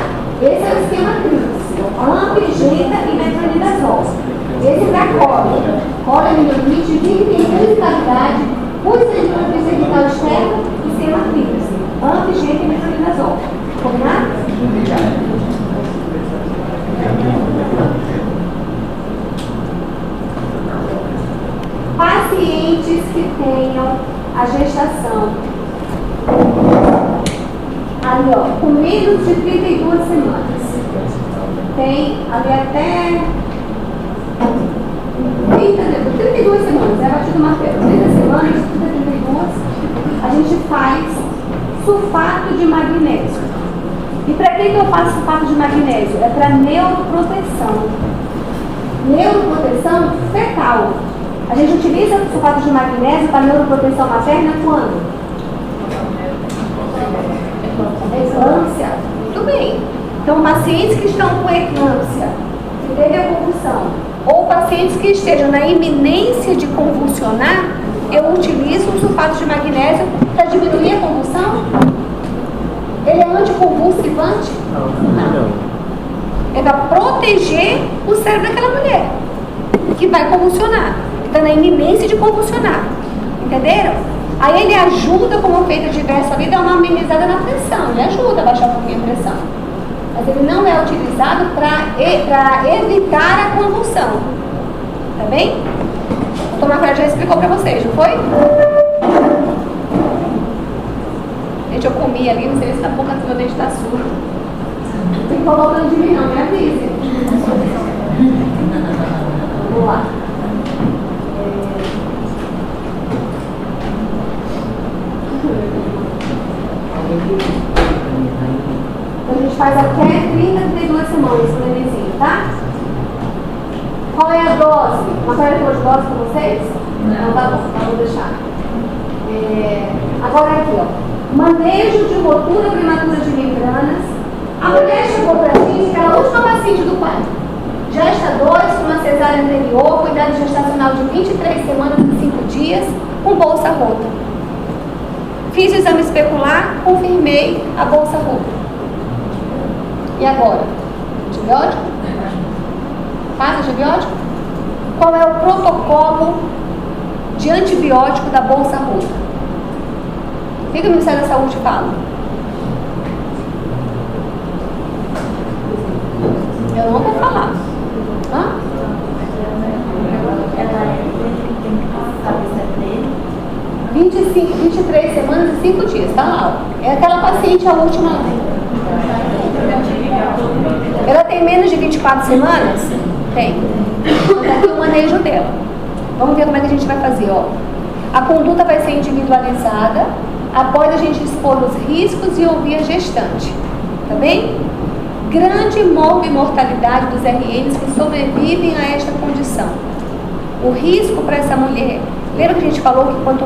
Esse é o esquema tríplice, amp, genta e metronidazol. Esse é para coliomitomite, que tem musicalidade, pulsante cervical externa, esquema tríplice, amp, genta e metronidazol. Combinado? Pacientes que tenham a gestação ali, ó, com menos de 32 semanas. Tem ali até 32 semanas, é batido o martelo. 30 semanas, 32, a gente faz sulfato de magnésio. E para que eu faço sulfato de magnésio? É para neuroproteção. Neuroproteção fetal. A gente utiliza o sulfato de magnésio para neuroproteção materna quando? Eclâmpsia. Muito bem. Então, pacientes que estão com eclâmpsia, que teve a convulsão, ou pacientes que estejam na iminência de convulsionar, eu utilizo o sulfato de magnésio para diminuir a convulsão? Ele é anticonvulsivante? Não. É para proteger o cérebro daquela mulher que vai convulsionar. Está na iminência de convulsionar. Entenderam? Aí ele ajuda, como feita diversa ali, dá uma amenizada na pressão. Ele ajuda a baixar um pouquinho a pressão. Mas ele não é utilizado para evitar a convulsão. Tá bem? O Tomacora já explicou para vocês, não foi? Gente, eu comi ali, não sei se a boca do meu dente está suja. Não ficou voltando de mim, não, me avise. Vamos lá. Então a gente faz até 32 semanas com o nenenzinho, tá? Qual é a dose? Uma coisa de dose para vocês? Não, tá bom, então vou deixar. Agora aqui, ó. Manejo de rotura prematura de membranas. A mulher chegou pra gente, que era a última paciente do quarto. Gesta 2 com uma cesárea anterior, cuidado gestacional de 23 semanas e 5 dias, com bolsa rota. Fiz o exame especular, confirmei a bolsa rota. E agora? Antibiótico? Faz antibiótico? Qual é o protocolo de antibiótico da bolsa rota? O que o Ministério da Saúde fala? Eu não vou falar. Hã? 23 semanas e 5 dias, tá lá. É aquela paciente, a última. Ela tem menos de 24 semanas? Tem. Então tá aqui o manejo dela. Vamos ver como é que a gente vai fazer, ó. A conduta vai ser individualizada após a gente expor os riscos e ouvir a gestante. Tá bem? Grande mortalidade dos RNs que sobrevivem a esta condição. O risco para essa mulher, lembra que a gente falou que quanto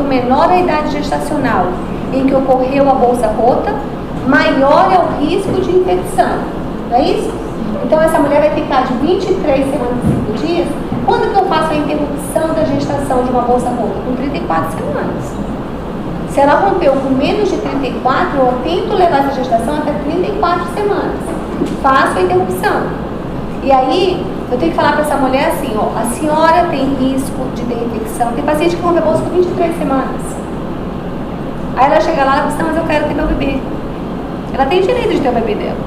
menor a idade gestacional em que ocorreu a bolsa rota, maior é o risco de infecção, não é isso? Então essa mulher vai ficar de 23 semanas e 5 dias. Quando que eu faço a interrupção da gestação de uma bolsa rota? Com 34 semanas. Se ela rompeu com menos de 34, eu tento levar essa gestação até 34 semanas. Faço a interrupção. E aí, eu tenho que falar para essa mulher assim, ó, a senhora tem risco de ter infecção. Tem paciente que rompe a bolsa com 23 semanas. Aí ela chega lá e fala assim, não, mas eu quero ter meu bebê. Ela tem direito de ter o bebê dela.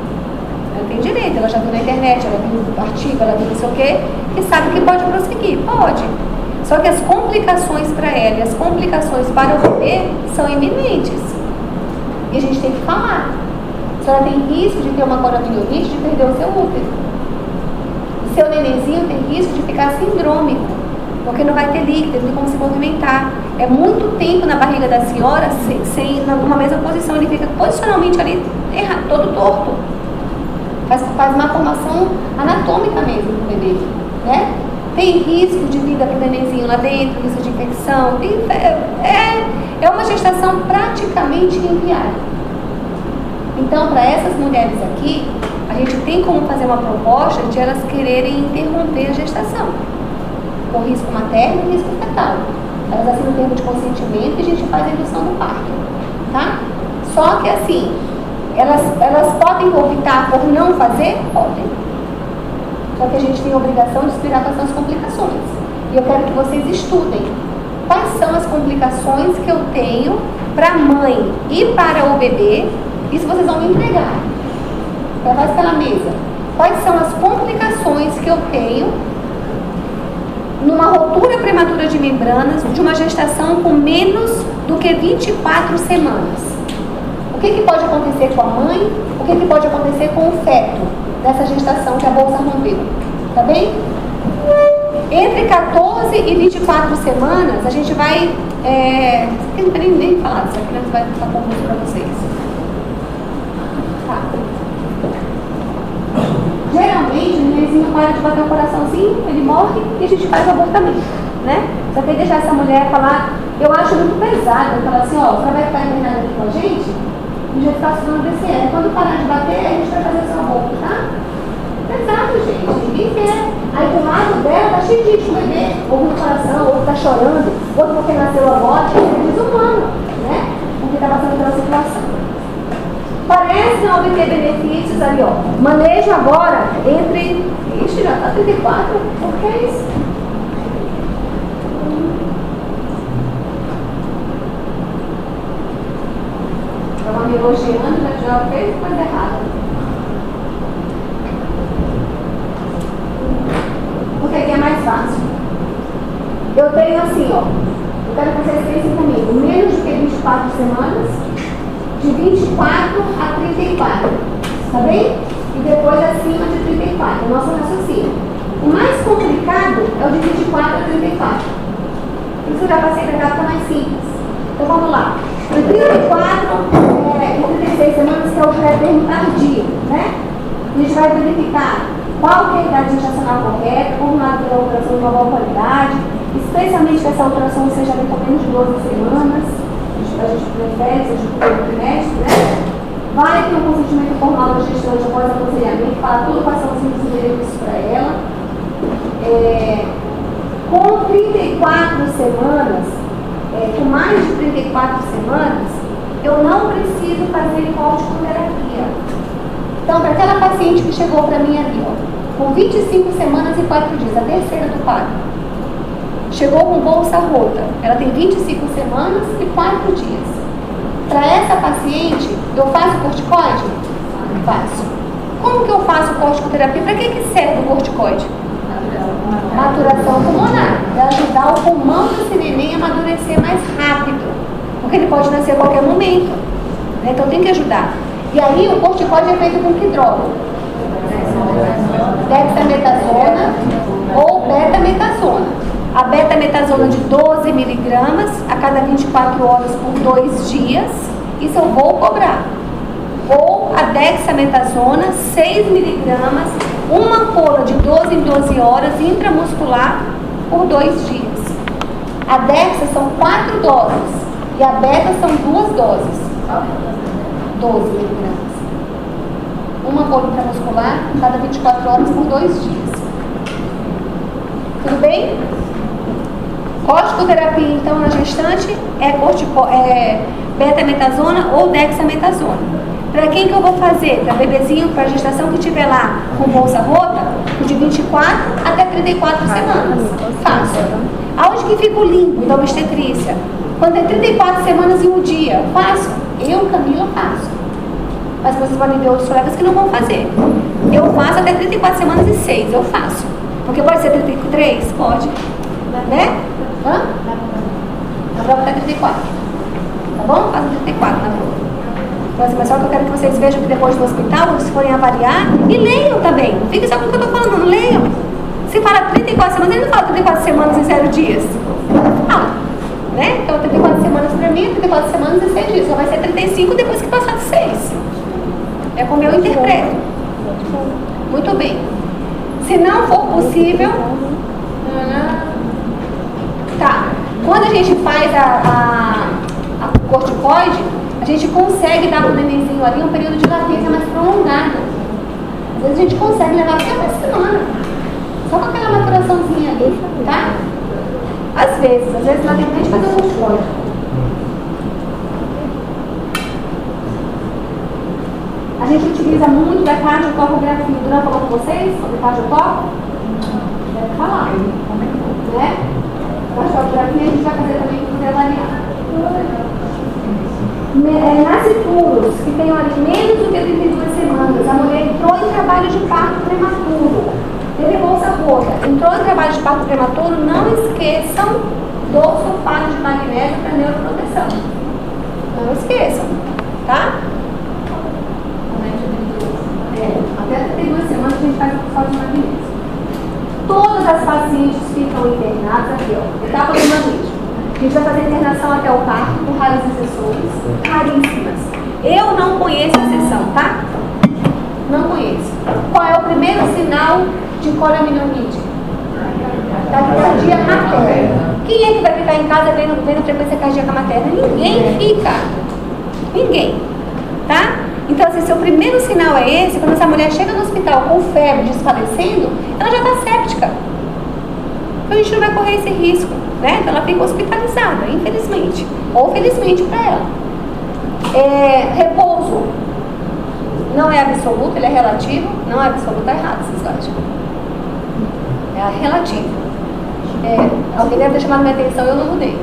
Ela tem direito, ela já viu na internet, ela viu no artigo, ela viu não sei o quê, que sabe que pode prosseguir. Pode. Só que as complicações para ela e as complicações para o bebê são iminentes. E a gente tem que falar. A senhora tem risco de ter uma coromiorite, de perder o seu útero. O seu nenenzinho tem risco de ficar sindrômico, porque não vai ter líquido, não tem como se movimentar. É muito tempo na barriga da senhora sem numa mesma posição. Ele fica posicionalmente ali errado, todo torto. Faz uma formação anatômica mesmo do bebê, né? Tem risco de vida para o nenenzinho lá dentro, risco de infecção. É uma gestação praticamente inviável. Então, para essas mulheres aqui, a gente tem como fazer uma proposta de elas quererem interromper a gestação, com risco materno e risco fetal. Elas assinam o termo de consentimento e a gente faz a indução do parto, tá? Só que assim, elas podem optar por não fazer? Podem. Só que a gente tem a obrigação de explicar quais são as complicações. E eu quero que vocês estudem quais são as complicações que eu tenho para a mãe e para o bebê. Isso vocês vão me entregar. Vai pela mesa. Quais são as complicações que eu tenho numa rotura prematura de membranas de uma gestação com menos do que 24 semanas? O que pode acontecer com a mãe? O que pode acontecer com o feto dessa gestação que a bolsa rompeu? Tá bem? Entre 14 e 24 semanas, a gente vai... Não tem nem falar disso aqui, vai ficar confuso para vocês. Tá. Geralmente, o nenenzinho para de bater o coraçãozinho, ele morre e a gente faz o abortamento, né? Só que deixar essa mulher falar, eu acho muito pesado, eu falar assim, ó, você vai ficar internada aqui com a gente, e já está estudando DCE. Quando parar de bater, a gente vai fazer o seu aborto, tá? Pesado, gente, ninguém quer. Aí do lado dela tá cheio de gente, um bebê, ou no coração, outro tá chorando, outro porque nasceu agora, é desumano, né? Porque tá passando pela situação. Parece não obter benefícios ali, ó. Manejo agora entre... Ixi, já tá 34. O que é isso? Estava me elogiando, já fez coisa errada. Porque aqui é mais fácil. Eu tenho assim, ó. Eu quero que vocês pensem comigo. Menos do que 24 semanas. De 24 a 34, tá bem? E depois acima de 34, o nosso raciocínio. O mais complicado é o de 24 a 34. Isso eu já passei para cá, fica mais simples. Então vamos lá. De 34 e 36 semanas, que é o pré-termo tardio, né? A gente vai verificar qual que é a idade gestacional correta, formada pela ultrassom de uma boa qualidade, especialmente que essa ultrassom seja de menos de 12 semanas. A gente prefere, seja do primeiro trimestre, né? Vai ter um consentimento formal da gestante após aconselhamento, fala tudo quais são os benefícios para ela. Com 34 semanas, com mais de 34 semanas, eu não preciso fazer corticoterapia. Então, para aquela paciente que chegou para mim ali, ó, com 25 semanas e 4 dias, a terceira do parto, chegou com bolsa rota, ela tem 25 semanas e 4 dias. Para essa paciente, eu faço corticoide? Faço. Como que eu faço corticoterapia? Para que serve o corticoide? Maturação pulmonar. Para ajudar o pulmão desse neném a amadurecer mais rápido. Porque ele pode nascer a qualquer momento. Né? Então tem que ajudar. E aí o corticoide é feito com que droga? Dexametasona ou betametasona. A betametasona de 12 miligramas a cada 24 horas por 2 dias, isso eu vou cobrar. Ou a dexametasona, 6 miligramas, uma ampola de 12 em 12 horas intramuscular por 2 dias. A dexa são 4 doses e a beta são 2 doses. 12 miligramas. Uma ampola intramuscular a cada 24 horas por 2 dias. Tudo bem? Corticoterapia, então, na gestante é betametasona ou dexametasona. Para quem que eu vou fazer? Para bebezinho, para gestação que estiver lá com bolsa rota, de 24 até 34 semanas. Faço. Aonde que fica o limbo da obstetrícia? Quando é 34 semanas e um dia, faço. Eu, Camila, faço. Mas vocês podem ver outros colegas que não vão fazer. Eu faço até 34 semanas e 6, eu faço. Porque pode ser 33? Pode. Né? Hã? Na prova até 34. Tá bom? Faz 34 na prova. Mas só que eu quero que vocês vejam que depois do hospital, quando vocês forem avaliar, e leiam também. Não fiquem só com o que eu estou falando, não leiam. Se fala 34 semanas, ele não fala 34 semanas e 0 dias. Fala, né? Então 34 semanas para mim, 34 semanas e 6 dias. Só vai ser 35 depois que passar de 6. É como eu interpreto. Muito bem. Se não for possível... Tá. Quando a gente faz o corticoide, a gente consegue dar para o nenenzinho ali um período de latência mais prolongado. Às vezes a gente consegue levar até uma semana. Só com aquela maturaçãozinha ali, tá? Às vezes lá tem que a gente fazer um corticoide. A gente utiliza muito da cardiotocografia. O Duran falou com vocês sobre cardiotocografia? Deve falar, né? Cardiotocografia a gente vai fazer também para poder avaliar. Nascituros que tenham ali menos do que 32 semanas, a mulher entrou em trabalho de parto prematuro, teve bolsa rota, entrou em trabalho de parto prematuro, não esqueçam do sulfato de magnésio para neuroproteção. Não esqueçam, tá? Até 32 semanas a gente faz o sulfato de magnésio. Todas as pacientes ficam internadas aqui, ó, etapa do magnésio. A gente vai fazer internação até o parto, com raras exceções, raríssimas. Eu não conheço a exceção, tá? Não conheço. Qual é o primeiro sinal de coriamnionitis? Taquicardia materna. Quem é que vai ficar em casa vendo frequência cardíaca materna? Ninguém fica. Ninguém. Tá? Então, assim, se o primeiro sinal é esse, quando essa mulher chega no hospital com febre, desfalecendo, ela já está séptica. Então, a gente não vai correr esse risco, né? Então, ela fica hospitalizada, infelizmente. Ou felizmente para ela. Repouso. Não é absoluto, ele é relativo. Não é absoluto, tá errado, vocês acham? É relativo. Alguém deve ter chamado minha atenção, eu não mudei.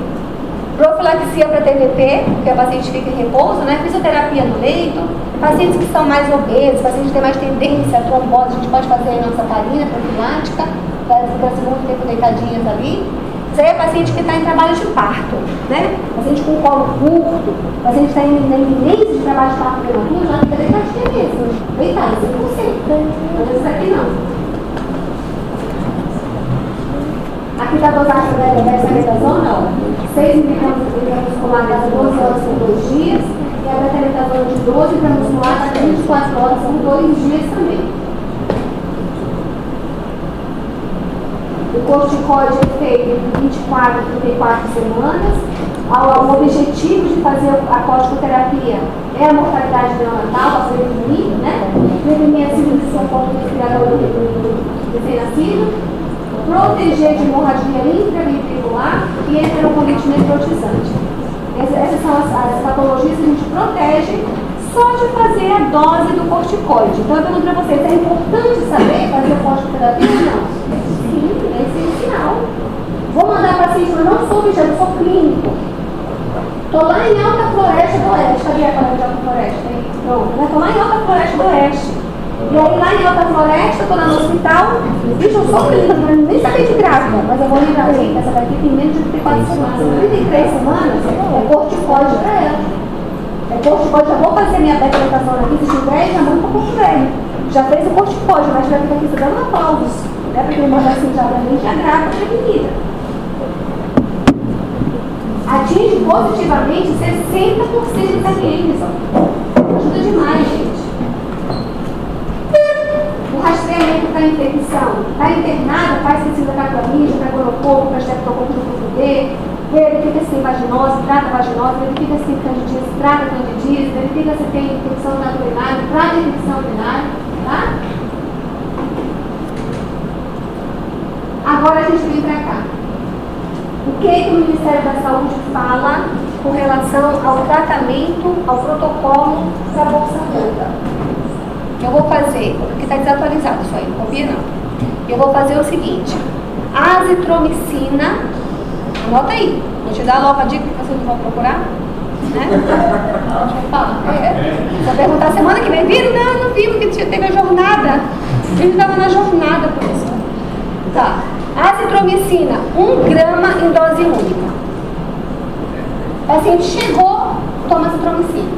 Profilaxia para TVP, porque a paciente fica em repouso, né? Fisioterapia no leito. Pacientes que são mais obesos, pacientes que têm mais tendência a trombose, a gente pode fazer a nossa parina profilática, para ficar muito tempo deitadinhas ali. Isso aí é paciente que está em trabalho de parto, né? Paciente com colo curto, paciente que está na iminência de trabalho de parto prematuro, já fica deitadinha mesmo. Deitada, 100%. Mas esse aqui não. Aqui está a dosagem da dexametasona, ó. 6 mg intramuscular a cada 12 horas por 2 dias. E a dexametasona de 12 intramuscular a cada 24 horas por 2 dias também. O corticoide é feito entre 24 e 34 semanas. O objetivo de fazer a corticoterapia é a mortalidade neonatal, para prevenir, né? Prevenir a síndrome de sufoco respiratório do recém-nascido. Proteger de hemorragia intraventricular e enterocolite necrotizante. Essas são as patologias que a gente protege só de fazer a dose do corticoide. Então eu pergunto para vocês, é importante saber fazer a corticoterapia ou não? Sim, é essencial. Vou mandar para paciente, mas não sou bicho, eu sou clínico. Estou lá em Alta Floresta do Oeste. Cadê a colega de Alta Floresta? Pronto, estou lá em Alta Floresta do Oeste. E aí lá em Alta Floresta, estou lá no hospital, bicho, eu sou clínica, nem sabia de grávida, mas eu vou lembrar, gente, essa daqui tem menos de 34 semanas, 33 semanas, é corticoide para ela. É corticoide, já vou fazer minha beta-lactação aqui, se tiver, já mando para Porto Velho. Já fez o corticoide, mas já fica aqui dando aplausos, né, porque ele manda assim, já a grávida prevenida. Atinge positivamente 60% dos pacientes, ajuda demais, gente. O rastreamento da infecção. Está internado, faz pesquisa para clamídia, para corococo, para estreptococcus do grupo D, verifica se tem vaginose, trata vaginose, verifica se tem candidíase, trata candidíase, verifica se tem infecção urinária, trata infecção urinária, tá? Agora a gente vem para cá. O que o Ministério da Saúde fala com relação ao tratamento, ao protocolo da bolsa rota? Eu vou fazer, porque está desatualizado isso aí, não copia não. Eu vou fazer o seguinte: azitromicina, anota aí, vou te dar logo a dica que vocês vão procurar, né? Vou perguntar semana que vem, viram? Não vi, porque teve a jornada. A gente estava na jornada por isso. Tá, azitromicina, 1 grama em dose única. O paciente chegou, toma azitromicina.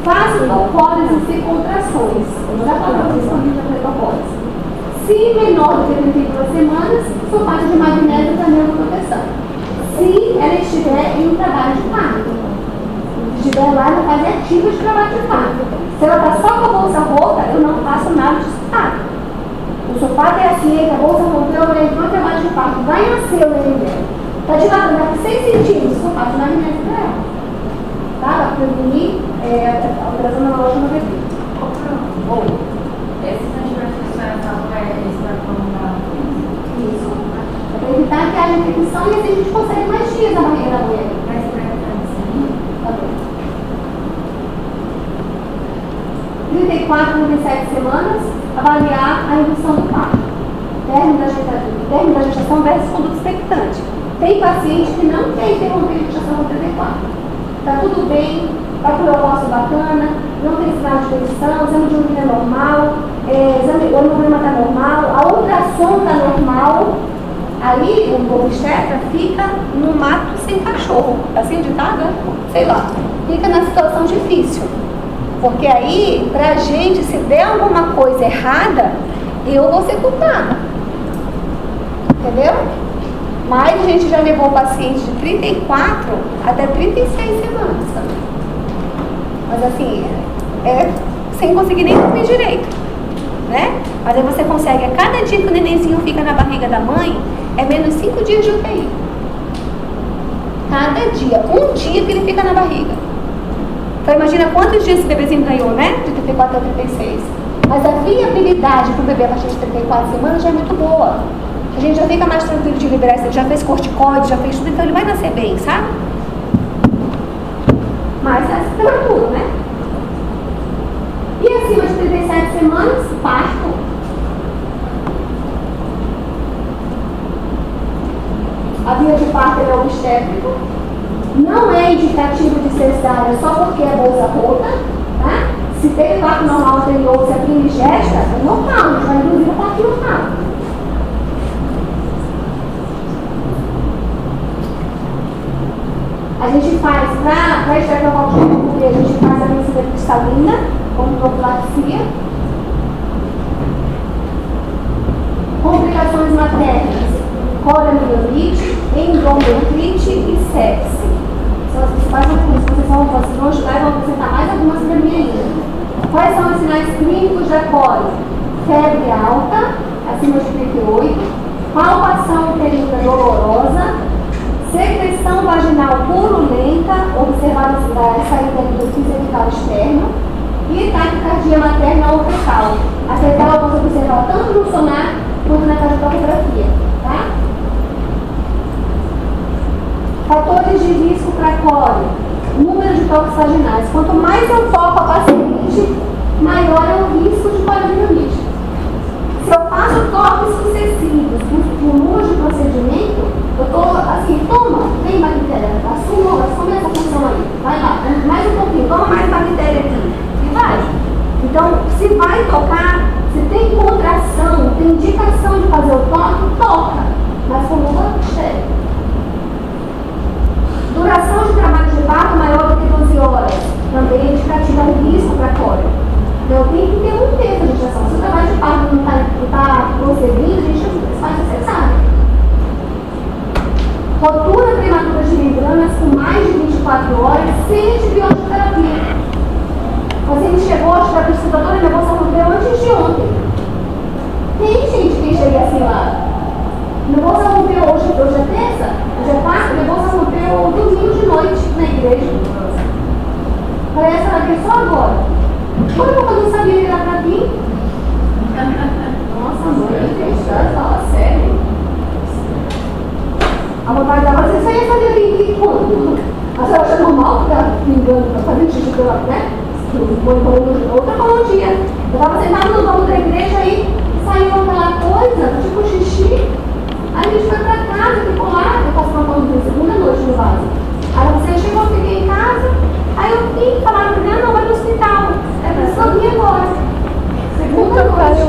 Faça topólise sem contrações. Eu já falei para vocês quando a gente vai fazer topólise. Se menor do que 32 semanas, sulfato de magnésio também é uma proteção. Se ela estiver em um trabalho de parto. Se estiver lá na fase ativa de trabalho de parto. Se ela está só com a bolsa rota, eu não faço nada de sulfato. O sulfato é assim, que a bolsa rompeu, ela entrou no trabalho de parto. Vai nascer o neném dela. Está dilatando daqui 6 centímetros, sulfato de magnésio para ela. Tá? Para prevenir a alteração neurológica no bebê. Bom. Esses antibióticos que a senhora falou, eles para prolongar? Isso. É para evitar que haja infecção e assim a gente consegue mais dias na barriga da mulher. Mas para evitar isso? Tá bom. 34, 37 semanas, avaliar a indução do parto. Término da gestação versus conduta expectante. Tem paciente que não quer interromper a gestação com 34. Está tudo bem, está com o negócio bacana, não tem sinal de infecção, exame de urina é normal, o hemograma está normal, a ultrassom está normal. Aí o obstetra fica no mato sem cachorro, assim ditado, sei lá, fica na situação difícil. Porque aí, pra gente, se der alguma coisa errada, eu vou ser culpada. Entendeu? Mas a gente já levou o paciente de 34 até 36 semanas também. Mas assim, sem conseguir nem dormir direito. Né? Mas aí você consegue, a cada dia que o nenenzinho fica na barriga da mãe, é menos 5 dias de UTI. Cada dia, um dia que ele fica na barriga. Então imagina quantos dias esse bebezinho ganhou, né? De 34 a 36. Mas a viabilidade para o bebê a partir de 34 semanas já é muito boa. A gente já fica mais tranquilo de liberar isso, já fez corticoide, já fez tudo, então ele vai nascer bem, sabe? Mas é prematuro, né? E acima de 37 semanas, parto. A via de parto é obstétrico. Não é indicativo de cesárea só porque é bolsa rota, tá? Se teve parto normal anterior, se a prima gesta, é normal, a gente vai induzir o parto normal. A gente faz, para estreptococos de bebê, a gente faz a medicina cristalina, como profilaxia. Complicações maternas, coriomielite, endometrite e sepse. São as principais doenças que vocês vão ajudar e vão apresentar mais algumas para mim ainda. Quais são os sinais clínicos da cólera? Febre alta, acima de 38, palpação uterina dolorosa, secreção vaginal purulenta, observada a saída do fio cervical externo, e taquicardia materna ou fecal. A fecal eu posso observar tanto no sonar quanto na cardiografia, tá? Fatores de risco para cólera, número de toques vaginais. Quanto mais eu toco a paciente, maior é o risco de poliomielite. Se eu faço toques sucessivos no número de procedimento, eu estou assim, toma, vem bactéria, assume essa função aí, vai lá, mais um pouquinho, toma mais bactéria aqui, e vai. Então, se vai tocar, se tem contração, tem indicação de fazer o toque, toca, mas com luva estéril. Duração de trabalho de parto maior do que 12 horas, também é indicativo de risco para cólera. Então, tem que ter um tempo de gestação. Se o trabalho de parto não está prosseguindo, a gente faz a cesárea. Rotura prematura de membranas com mais de 24 horas sem antibiótico terapia. O paciente chegou, acho que a pesquisadora minha bolsa rompeu antes de ontem. Tem gente que chega assim lá. Minha bolsa rompeu hoje é terça, hoje é quarta, minha bolsa rompeu domingo de noite na igreja. Parece que ela veio só agora. Como eu não sabia virar pra mim? Nossa, mãe, gente, fala sério. A vontade dela, você só ia saber vir quando? A senhora acha normal ficar pingando pra fazer xixi pela, né? Outra colonia. Eu estava sentada no banco da igreja e saiu aquela coisa, tipo xixi. Aí a gente foi pra casa, ficou lá, eu passei uma pausa de segunda noite no vaso. Aí você chegou, eu fiquei em casa, aí eu vim, falaram pra mim, não, vai no hospital. É pra só vir agora. Segunda noite.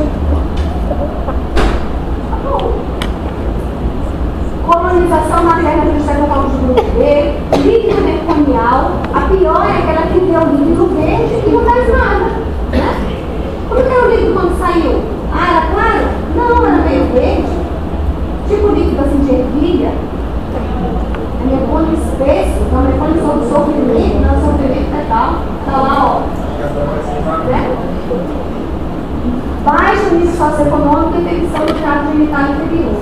Tá bom. colonização materna pelos cefalópodes do grupo B, líquido meconial, a pior é aquela que deu o líquido verde e não faz nada, né? Como que era o líquido quando saiu? Ah, era claro? Não, era meio verde, tipo líquido assim de ervilha, mecônio espesso, não mecônio sobre sofrimento, não sofrimento fetal, tá lá, ó, né? Baixo nível socioeconômico e infecção do trato genital inferior.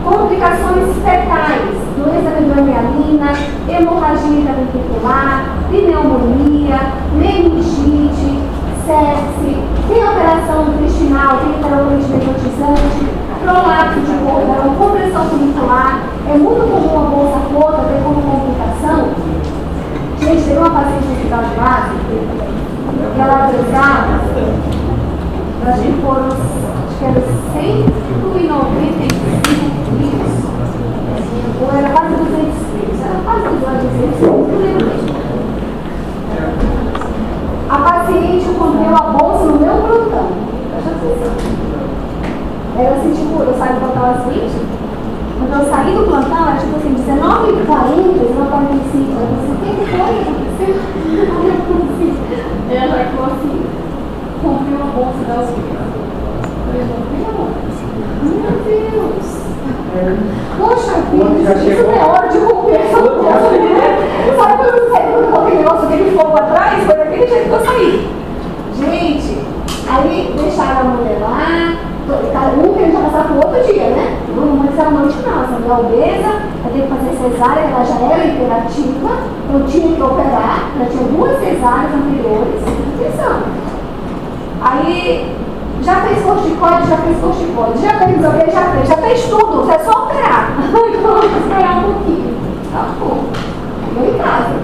Complicações fetais, doença ventricular, hemorragia intraventricular, pneumonia, meningite, sepse, tem operação intestinal, tem literalmente necrotizante, prolapso de cordão, compressão funicular. É muito comum a bolsa rota ter como complicação. Gente, teve uma paciente no hospital de base que ela pesava, acho que foram, acho que era 195 quilos, ou era quase 200 quilos, era quase 200 quilos, não lembro bem. A paciente comeu a bolsa no meu plantão, presta atenção. Era assim, tipo, eu saí do plantão às 20, quando eu saí do plantão, era tipo assim, 19h40, 19h45, eu falei assim, o que foi aconteceu? Ela falou assim, comprei uma bolsa da Uber. Meu Deus! Poxa vida, isso não é hora de romper essa bolsa, né? Sabe quando eu saí do aquele negócio, aquele fogo atrás? Foi daquele jeito que eu saí. Gente, aí deixaram a mulher lá, um que a gente vai passar pro outro dia, né? Não vai ser a noite não, essa mulher obesa, ela teve que fazer cesárea, ela já era imperativa, eu tinha que operar, ela tinha 2 cesáreas anteriores, atenção. Aí, já fez corticoide, já fez obesa, já fez tudo, é só operar. Então, vamos esperar um pouquinho. Tá bom. Eu em casa.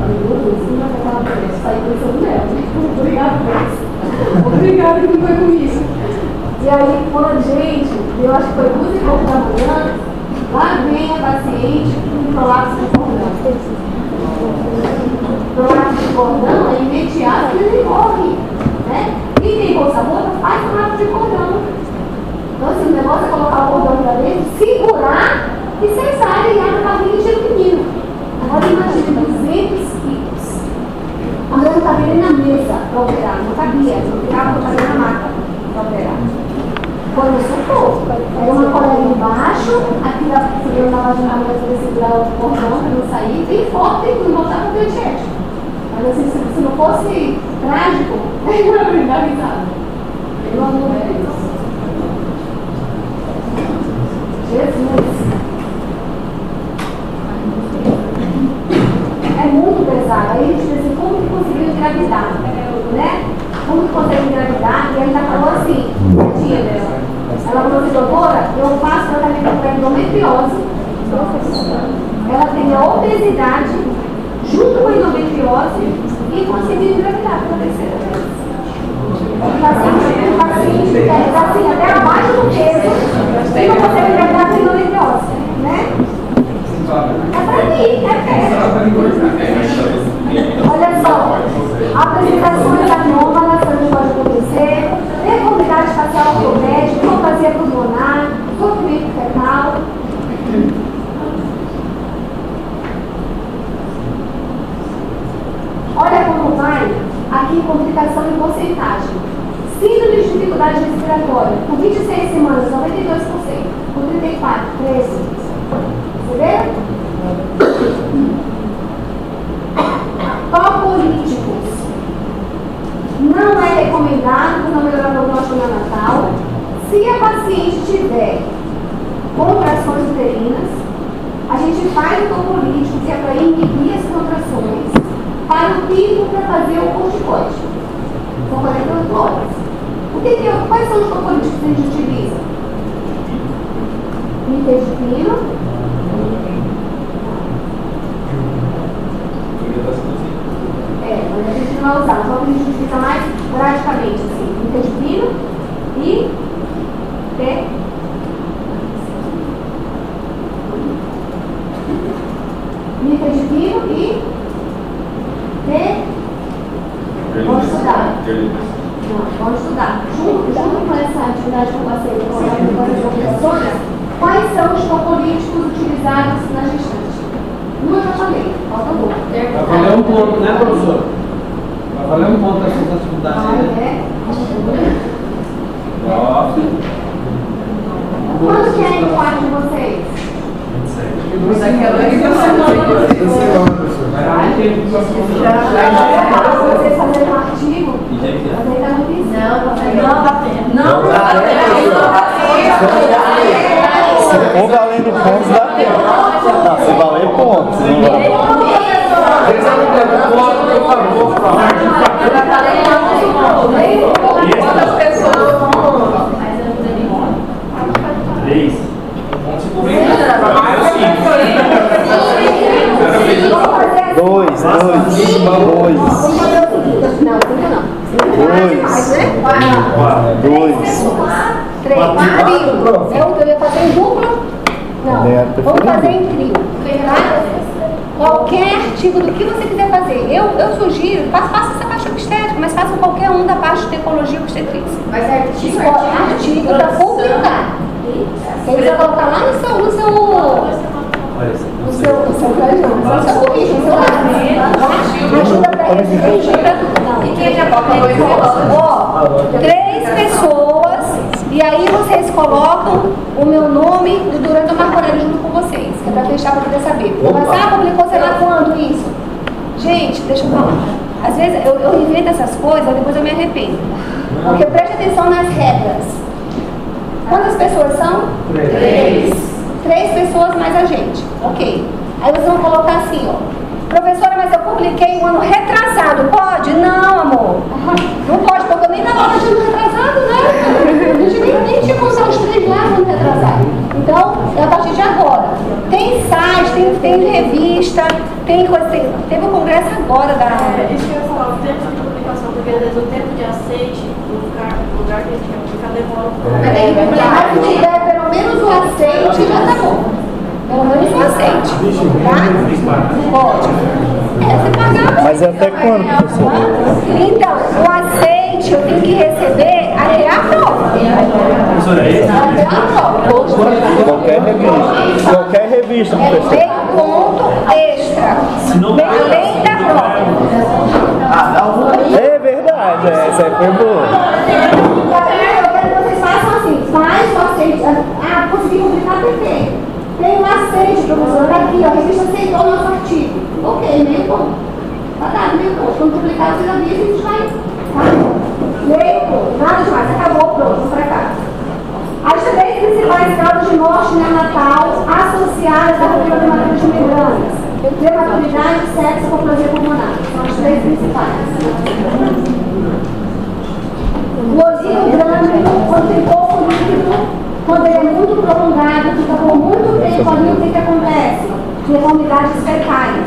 Falei, meu Deus, não vai pegar uma doença, saí pensando nela. Obrigada por isso. Obrigada que não foi com isso. E aí, quando, gente, eu acho que foi 2 e pouco da manhã, lá vem a paciente com prolapso de cordão. Prolapso de cordão é imediato e ele morre, né? E tem bolsa rota, faz prolapso de cordão. Então, assim, o negócio é colocar o cordão pra dentro, segurar e cesárea e abre a barriga e tira o menino. Agora imagina, 200 quilos. A mulher não cabia nem na mesa para operar, não cabia, não ficava, não cabia na maca para operar. Quando socorro, era uma colega embaixo, aqui da segunda na vaginal para segurar o cordão para não sair, bem forte, e não voltar para o antiético. Mas assim, se não fosse trágico, eu não ia dar risada. Pelo amor de Deus. Jesus. É muito pesado. Aí a gente diz assim, como que conseguiu engravidar? Né? Como que conseguiu engravidar? E ele já falou assim, ela falou assim, doutora, eu faço tratamento para endometriose. Ela tem a obesidade junto com a endometriose e conseguiu engravidar pela 3ª vez. O paciente está assim, até abaixo do peso e não consegue engravidar com endometriose, né? É pra mim, é péssimo. Olha só, apresentações anômalas também pode acontecer, deformidade facial ortopédica, hipoplasia pulmonar, sofrimento fetal. Olha como vai aqui complicação em porcentagem. Síndrome de dificuldade respiratória, com 26 semanas, 92%, com 34, 13%. Você vê? Topolíticos. Não é recomendado para melhorar o prognóstico neonatal. Se a paciente tiver contrações uterinas, a gente faz o topolítico, que é para inibir as contrações, para o pico para fazer o corticoide. São 48 horas. Quais são os topolíticos que a gente utiliza? Nifedipino. Mas a gente não vai usar, só que a gente utiliza mais praticamente assim, nifedipino e nifedipino e vamos estudar. Não, vamos estudar. Junto com essa atividade que eu passei com as professoras, Quais são os topolíticos utilizados na gestante? Uma eu já falei, falta outra. Vai valer um ponto, né, professor? Vai valer um ponto essa atividade aí. Quanto que é em quarto de vocês? 27. Vocês fazerem um artigo, mas aí tá no piso. Não, Se for valendo pontos, dá tempo. Não, se valer pontos, não vale. Quantas pessoas? 3. Dois. Não, Dois. Três. Trio. Eu ia fazer em duplo? Não. Vamos fazer em trio. Tá? Qualquer artigo do que você quiser fazer. Eu sugiro, faça essa parte obstétrica, mas faça qualquer um da parte de ecologia obstetrícia. Mas é artigo para publicar. Aí você vai colocar lá no seu currículo, ajuda para registrar tudo. E quem já coloca 3 pessoas, e aí vocês colocam o meu nome durante o Marco Aurélio junto com vocês, que é para deixar para poder saber. Mas, publicou, sei lá quando isso? Gente, deixa eu falar. Às vezes eu invento essas coisas, depois eu me arrependo. Porque preste atenção nas regras. Quantas pessoas são? 3 pessoas mais a gente. Ok. Aí vocês vão colocar assim, ó. Professora, mas eu publiquei um ano retrasado. Pode? Não, amor. Não pode, porque eu nem estava lá de ano retrasado, né? A gente nem tinha contado os 3 lá no ano retrasado. Então, é a partir de agora. Tem site, tem revista, tem coisa. Teve um congresso agora da. Isso que eu ia falar, o tempo de publicação, porque às vezes o tempo de aceite no lugar que a gente quer publicar demora um pouco. Mas se tiver pelo menos o aceite, já tá bom. Pelo menos o aceite. Tá? Pode. Você pagar. Mas até quando, professor? Então, o aceite eu tenho que receber até a prova. Professor, é isso? Até a prova. Qualquer revista, professor. Tem ponto extra. Além da prova. É verdade, essa aí foi boa. Eu quero que vocês façam assim. Faz o aceite. Consegui publicar, perfeito. Tem um aceite, professor. Tá aqui, ó. A revista aceitou o nosso artigo. Ok, meio ponto. Tá dado, meio ponto. Quando publicar, vocês avisam e a gente vai. Tá? Meio ponto. Nada demais. Acabou, pronto. Vamos pra cá. As 3 principais causas de morte neonatal associadas à ruptura prematura de membranas. Prematuridade, sexo e hipoplasia pulmonar. São as 3 principais. Glosio grande, quando tem pouco líquido, quando ele é muito prolongado, fica por muito tempo ali, o que acontece? Deformidades fetais,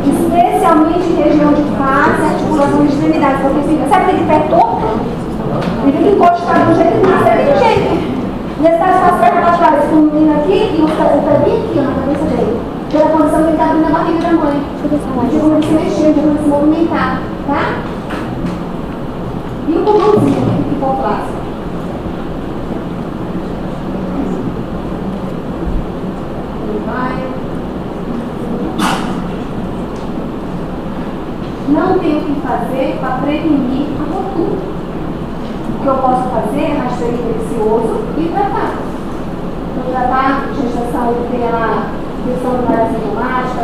especialmente em região de face, articulação de extremidades, porque fica, sabe aquele pé torto? Ele fica encostado do jeito que nasce, é daquele jeito. E ele está com as pernas para trás, com o menino aqui e o pé bem aqui, ó, na cabeça dele. Pela condição que ele está abrindo a barriga da mãe. Porque como ele se mexer, como ele se movimentar, tá? E o pulmãozinho que ficou atrás. Ele vai. Não tenho o que fazer para prevenir a ruptura. O que eu posso fazer é rastreio infeccioso e tratar. Então, tratar gestação pela questão da sintomática,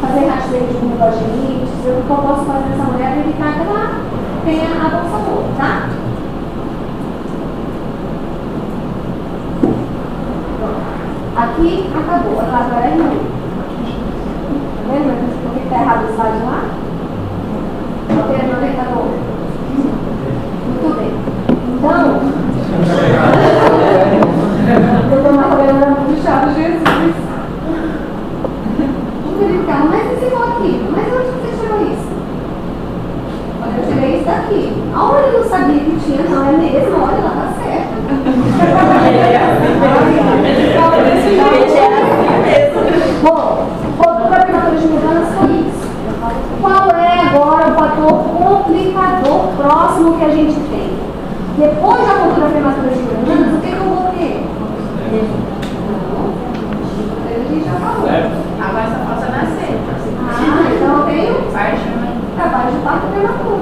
fazer rastreio de vulvogenite, o que eu posso fazer nessa mulher para evitar que ela tenha a bolsa boa, tá? Aqui acabou, agora é não. Tá vendo? Por que está errado o slide lá? Ok, não tá bom. Muito bem. Então, eu tô uma tabela muito chata, Jesus. Vou verificar, mas ensinou aqui. Mas onde você tirou isso? Olha, eu tirei isso daqui. Aonde eu não sabia que tinha, não é mesmo? Olha, ela tá certa. Bom, ruptura prematura de membranas foi isso. Qual é agora o fator complicador próximo que a gente tem? Depois da ruptura prematura de membranas, o que eu vou ter? Não. e já falou. Agora só falta nascer. Ah, então eu tenho Parte, né? trabalho de parto prematuro.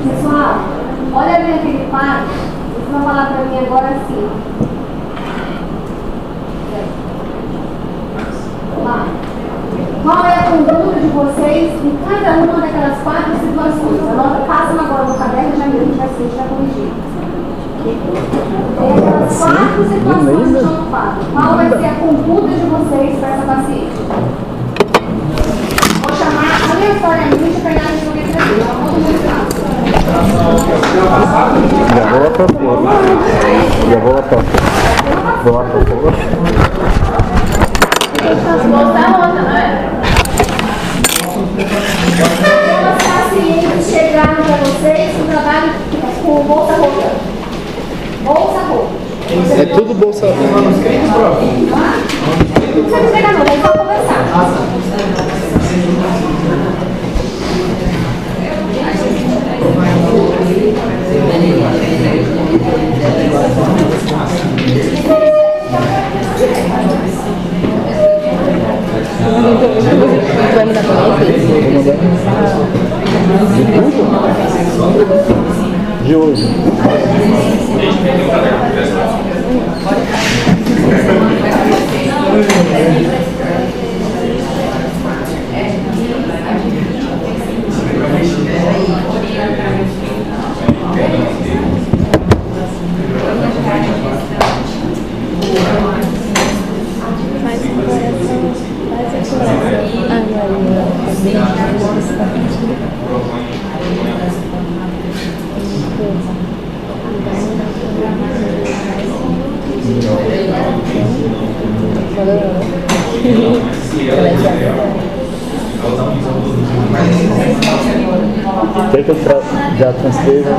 Pessoal, olha bem aquele quadro. Você vai falar para mim agora assim. Lá. Qual é a conduta de vocês em cada uma daquelas 4 situações? Anota, façam agora no caderno e já mesmo vai ser, já corrigir. Tem aquelas 4 situações que estão no quadro. Qual vai ser a conduta de vocês para essa paciente? Vou chamar aleatoriamente para pegar a gente aqui. É uma conta muito fácil. Já vou lá pra fora. Já vou lá pra fora. Vou lá pra fora. Bolsa outra, não é? Aquelas pacientes chegaram para vocês com trabalho com bolsa rota. Bolsa rota. É tudo bolsa. Não precisa pegar não, vai só conversar. Vai me dar De hoje. Quer que eu já transcreva?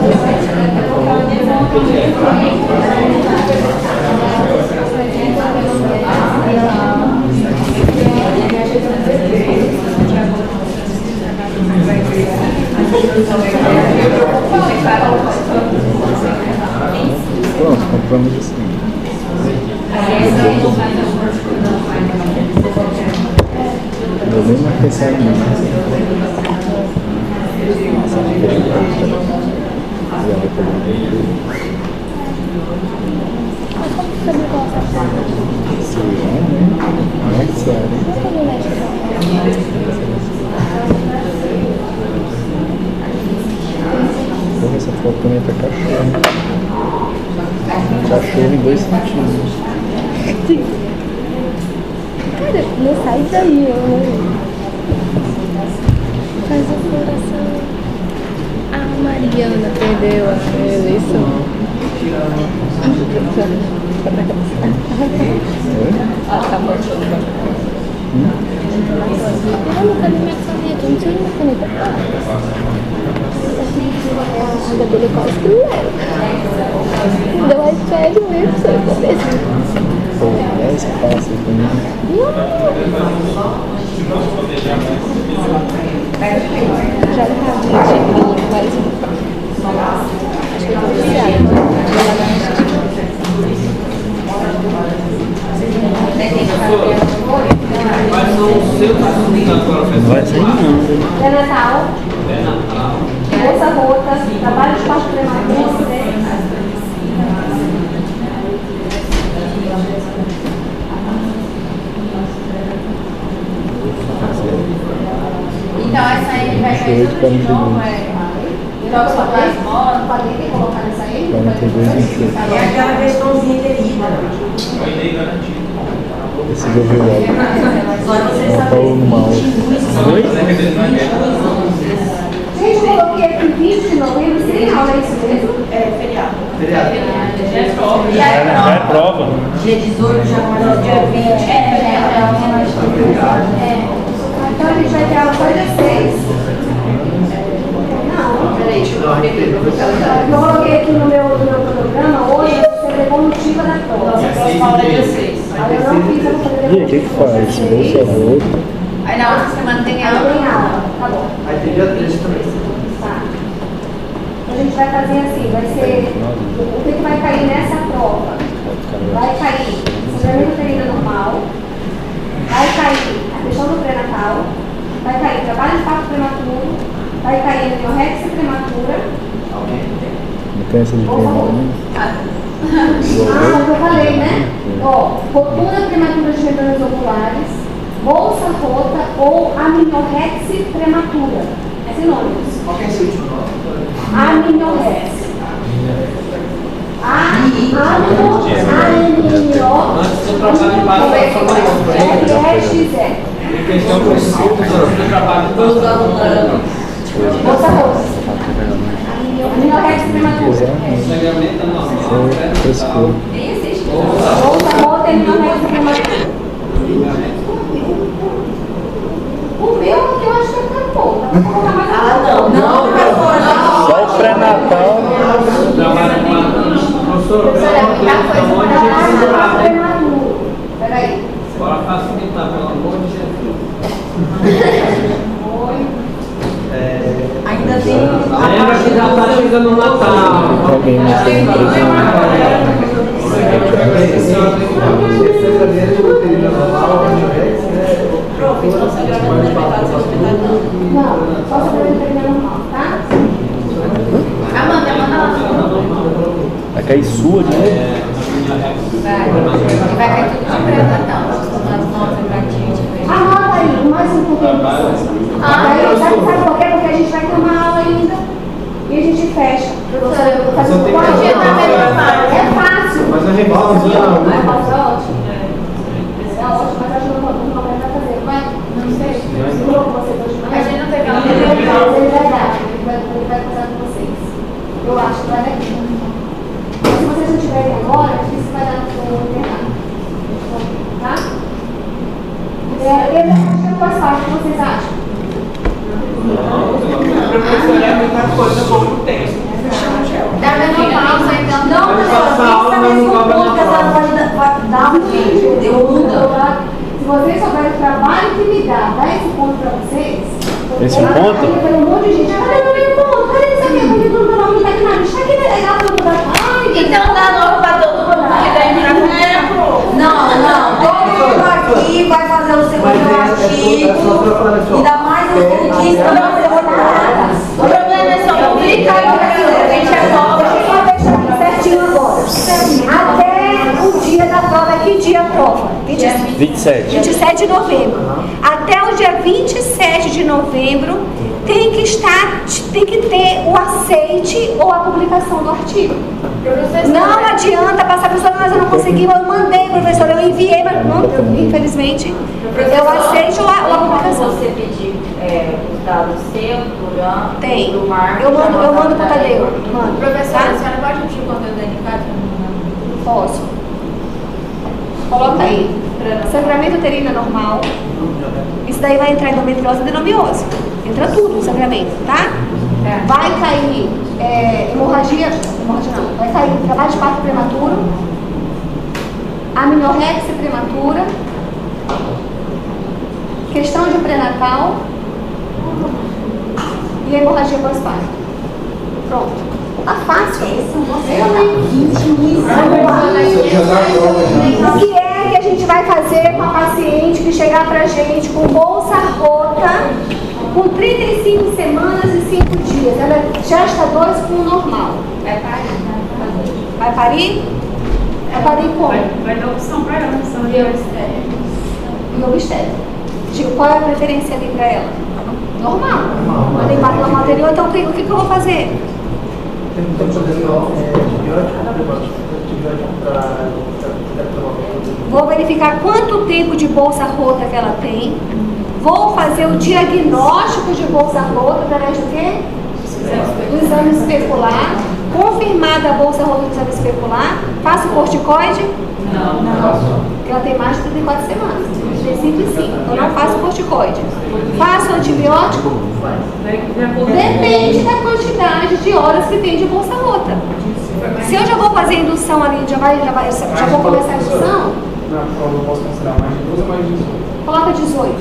Pronto, compramos assim. Eu nem marquei essa aí, essa foto também tá cachorro. Cachorro em 2 centímetros. Cara, não sai daí, faz o coração. A Mariana perdeu a eleição. Tá bom. Eu não cadê minha caneta? Não tinha minha caneta. A amiga dele quase que leva. Deu mais sério mesmo, sem cabeça. Pô, 10 passos também. Já tá de mais um. Acho que eu tô viciada. Quais são os seus assuntos agora, Não vai sair não. Pré-natal, bolsa rota, trabalho de parto prematuro. Então, 28, 42. Então, só faz pode colocar nessa aí? 42, 28. É aquela questãozinha querida. Esse deu logo. Só você Ela saber. falou no mal. Gente, eu coloquei aqui 20 de novembro, sem aula, é isso mesmo? É feriado. Feriado. Já é prova. Já é prova. Dia 18 já começa o dia 20. Então a gente vai ter aula só dia 6. Não, Peraí, deixa eu ver. eu coloquei aqui no meu programa hoje a devolutiva da prova. Nossa próxima aula é dia 6. Aí eu não fiz, eu vou fazer E aí, o que faz? Bolsa volta. Aí na outra semana tem Ela aula. tem aula, tá bom. Aí tem dia 13 também. Tá. Então a gente vai fazer assim, vai ser o que vai cair nessa prova? Vai cair sangramento uterino normal, vai cair a questão do pré-natal, vai cair trabalho de parto prematuro, vai cair anorexia prematura. Doença de pneumonia. Ah, mas eu falei, né? Ó, rotura prematura de membranas oculares, bolsa rota ou aminorexia prematura. Sinônimos. Qual que é esse último nome? Aminorexia. Antes do trabalho de base, XE. em questão do trabalho de base. Bolsa rota. Aminorexia prematura. Sangramento não. Frescura. Bolsa rota e aminorexia prematura. O meu aqui eu acho que tá bom. Dá pra colocar mais. Não, Só o pré-natal. Trabalho com a professora. Peraí. Bora facilitar, pelo amor de Jesus. ainda tem Lembra que já está chegando o Natal. Alguém mais tem Professor, sangramento não é pecado, se você não. Não, só sobre o normal, tá? Amanda lá. Vai cair sua de novo? Vai cair tudo de pré-natal. Anota aí, mais um pouquinho. Aí, sabe por quê? Porque a gente vai ter uma aula ainda e a gente fecha. Professora, eu vou fazer um quadro. É fácil. Mas a revisãozinha não. É fácil, é ótimo. É ótimo, mas acho que não vai fazer. Vai? Não sei. Segurou com vocês hoje de manhã? A gente não tem que Ele vai dar. Ele vai passar com vocês. Eu acho que vai dar aqui. Mas se vocês não tiverem agora, isso vai dar no internato. Tá? Eu acho que é mais fácil. O que vocês acham? Professor, é muita coisa, pouco tempo. Dá menopausa, então. Não, mas ela tem que saber se dar um Se vocês souberem o trabalho que me dá, dar esse ponto pra vocês. Esse aí, ponto? Aí, tem um monte de gente. Cadê o meu ponto? Cadê isso aqui? Cadê o meu nome? Tá aqui na lista. Aqui não é legal pra mudar. Ai, Então dá novo pra todo mundo que tem tempo. Não, todo mundo aqui vai fazer o segundo artigo. Ainda mais o que não vai ser nada. O problema é só publicar e a gente é pobre. deixa eu deixar aqui certinho agora. Até o dia da prova. Que dia a prova? 27. 27 de novembro. Até o dia 27 de novembro tem que ter o aceite ou a publicação do artigo. Não adianta passar, professora, mas eu não consegui, eu mandei, professora, eu enviei, mas não, infelizmente, eu aceito a publicação. Você pedir os dados seu, do Jan, Tem. do Marcos. Eu mando pro Tadeu. Mando. Professora, Tá? a senhora pode repetir o conteúdo delicado? Posso. Coloca aí. Sangramento uterino normal. Isso daí vai entrar endometriose e adenomiose. Entra tudo no sangramento, tá? Vai cair hemorragia não. Vai cair trabalho de parto prematuro, aminorexia prematura, questão de pré-natal e hemorragia pós-parto. Pronto. Tá fácil. Vamos lá. O que é que a gente vai fazer com a paciente que chegar pra gente com bolsa rota, com 35 semanas e 5 dias? Ela já está 2 com o normal. Vai parir. Vai parir? Vai parir como? Vai dar opção para ela, opção de E obstétrica. Qual é a preferência ali pra ela? Normal. Mas tem parto normal anterior, então o que eu vou fazer? Vou verificar quanto tempo de bolsa rota que ela tem. Vou fazer o diagnóstico de bolsa rota através do quê? Do exame especular. Confirmada a bolsa rota do exame especular. Faço corticoide? Não. Porque ela tem mais de 34 semanas. 35 e 5. Então não faço corticoide. Faço antibiótico? Depende da quantidade de horas que tem de bolsa rota. Se eu já vou fazer a indução ali, já vou começar a indução? Na prova eu posso considerar mais de 12 ou mais de 18? Coloca 18.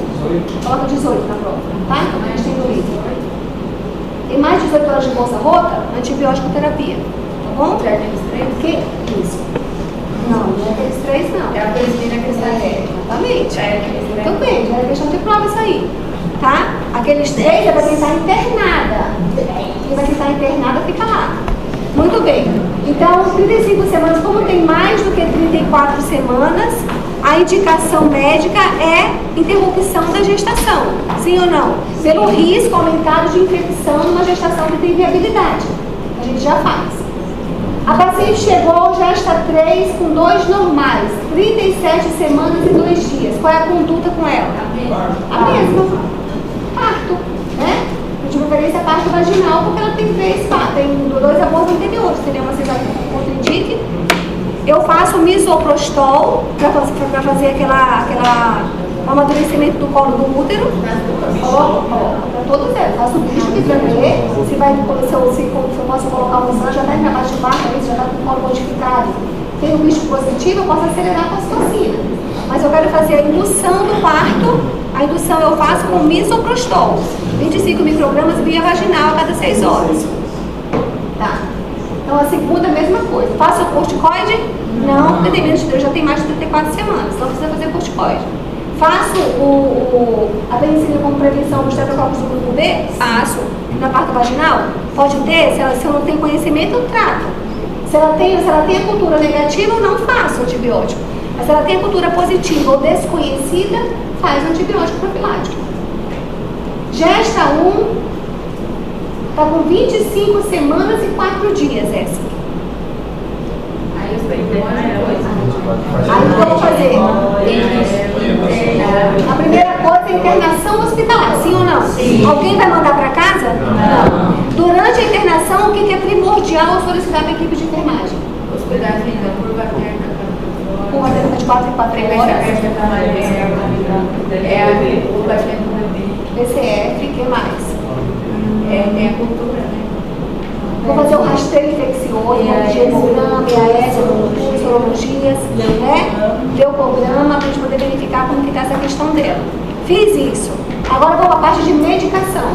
Coloca 18 na prova, tá? Então a gente tem no livro. Tem mais de 18 horas de bolsa rota, antibiótico terapia. Tá bom? Que? Isso. Não é aqueles 3 não. É a penicilina que está aqui. Exatamente. Tudo bem, já é questão de prova isso aí. Tá? Aqueles 3 é para quem está internada. Quem vai estar internada fica lá. Muito bem. Então, 35 semanas, como tem mais do que 34 semanas, a indicação médica é interrupção da gestação. Sim ou não? Pelo risco aumentado de infecção numa gestação que tem viabilidade. A gente já faz. A paciente chegou, já está 3 com 2 normais, 37 semanas e 2 dias. Qual é a conduta com ela? A mesma. Parto, né? De preferência parto vaginal, porque ela tem 2 abortos anteriores. Seria uma cesárea contraindígena. Eu faço misoprostol para fazer o amadurecimento do colo do útero. Para todos eles. Faço o bicho que ver se eu posso colocar um sangue, já está em trabalho de parto, já está com o colo modificado. Tem um bicho positivo, eu posso acelerar com a citocina. Mas eu quero fazer a indução do parto. A indução eu faço com misoprostol, 25 microgramas via vaginal a cada 6 horas. Tá. Então a segunda, a mesma coisa. Faço o corticoide? Não, porque tem menos de 3, já tem mais de 34 semanas, então precisa fazer corticoide. Faço a penicilina como prevenção do estreptococcus do grupo B? Faço. Na parto vaginal? Pode ter, se eu não tenho conhecimento, eu trato. Se ela tem a cultura negativa, eu não faço antibiótico. Mas se ela tem a cultura positiva ou desconhecida, faz antibiótico profilático. Gesta 1, está com 25 semanas e 4 dias essa. Aí o que eu vou fazer? A primeira coisa é internação hospitalar, sim ou não? Sim. Alguém vai mandar para casa? Não. Durante a internação, o que é primordial solicitar para a equipe de enfermagem? Hospedagem por materna. Com uma tempo de 4 em 4 horas. O batimento do bebê. BCF, o que mais? É a cultura, né? Vou fazer o rastreio infeccioso, hemograma, EAS, sorologias, né? Ver o programa para a gente poder verificar como que está essa questão dela. Fiz isso. Agora vou para a parte de medicação.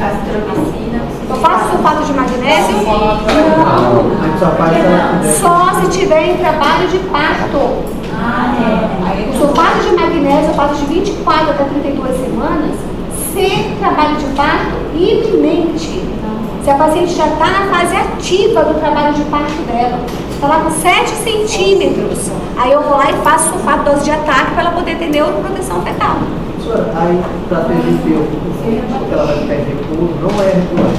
Astromicina. Eu faço sulfato de magnésio? Não. Só se tiver em trabalho de parto. O sulfato de magnésio eu faço de 24 até 32 semanas, se trabalho de parto iminente. Se a paciente já está na fase ativa do trabalho de parto dela, está lá com 7 centímetros, aí eu vou lá e faço sulfato, dose de ataque, para ela poder ter neuroproteção fetal. Aí, para ter que ela vai ficar em repouso, não é repouso.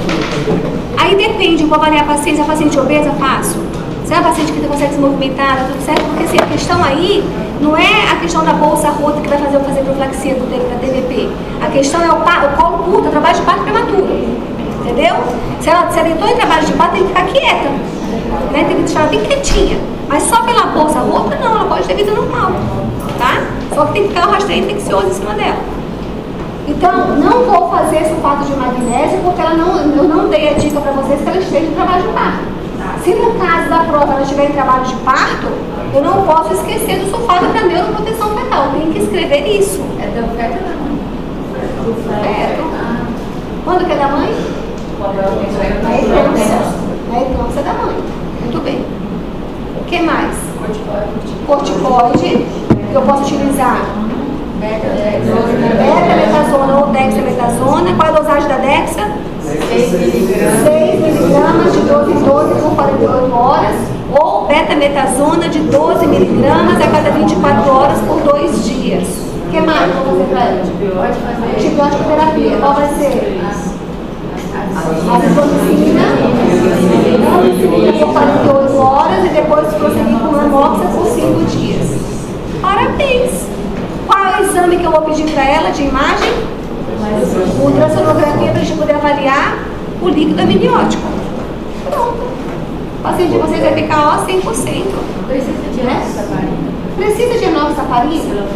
Aí depende, eu vou avaliar a paciente, se a paciente obesa, faço. Se é a paciente que não consegue se movimentar, tá tudo certo, porque assim, a questão aí não é a questão da bolsa rota que vai fazer eu fazer profilaxia do tempo da TVP. A questão é o colo curto, o trabalho de parto prematuro. Entendeu? Se ela entrou em trabalho de parto, tem que ficar quieta. Né? Tem que deixar ela bem quietinha. Mas só pela bolsa rota, não, ela pode ter vida normal. Tá? Só que tem que ficar o rastreio infeccioso em cima dela. Então, não vou fazer sulfato de magnésio, porque eu não dei a dica para vocês que ela esteja em trabalho de parto. Se no caso da prova ela estiver em trabalho de parto, eu não posso esquecer do sulfato para neuroproteção fetal. Eu tenho que escrever isso. É do feto da mãe. Feto. Quando que é da mãe? Na eclâmpsia. Na eclâmpsia da mãe. Muito bem. O que mais? Corticoide. Que eu posso utilizar beta-metazona ou dexametasona. Qual é a dosagem da dexa? 6 miligramas de 12 em 12 por 48 horas. Ou beta-metazona de 12 miligramas a cada 24 horas por 2 dias. O que mais vou fazer para ela? Antibiótico terapia. Qual vai ser? Azitromicina por 48 horas e depois prosseguir com amoxicilina por 5 dias. Parabéns! Qual é o exame que eu vou pedir para ela de imagem? Ultrassonografia para a gente poder avaliar o líquido amniótico. Pronto. O paciente de vocês vai ficar, ó, 100%. Precisa de enoxaparina? Precisa de enoxaparina?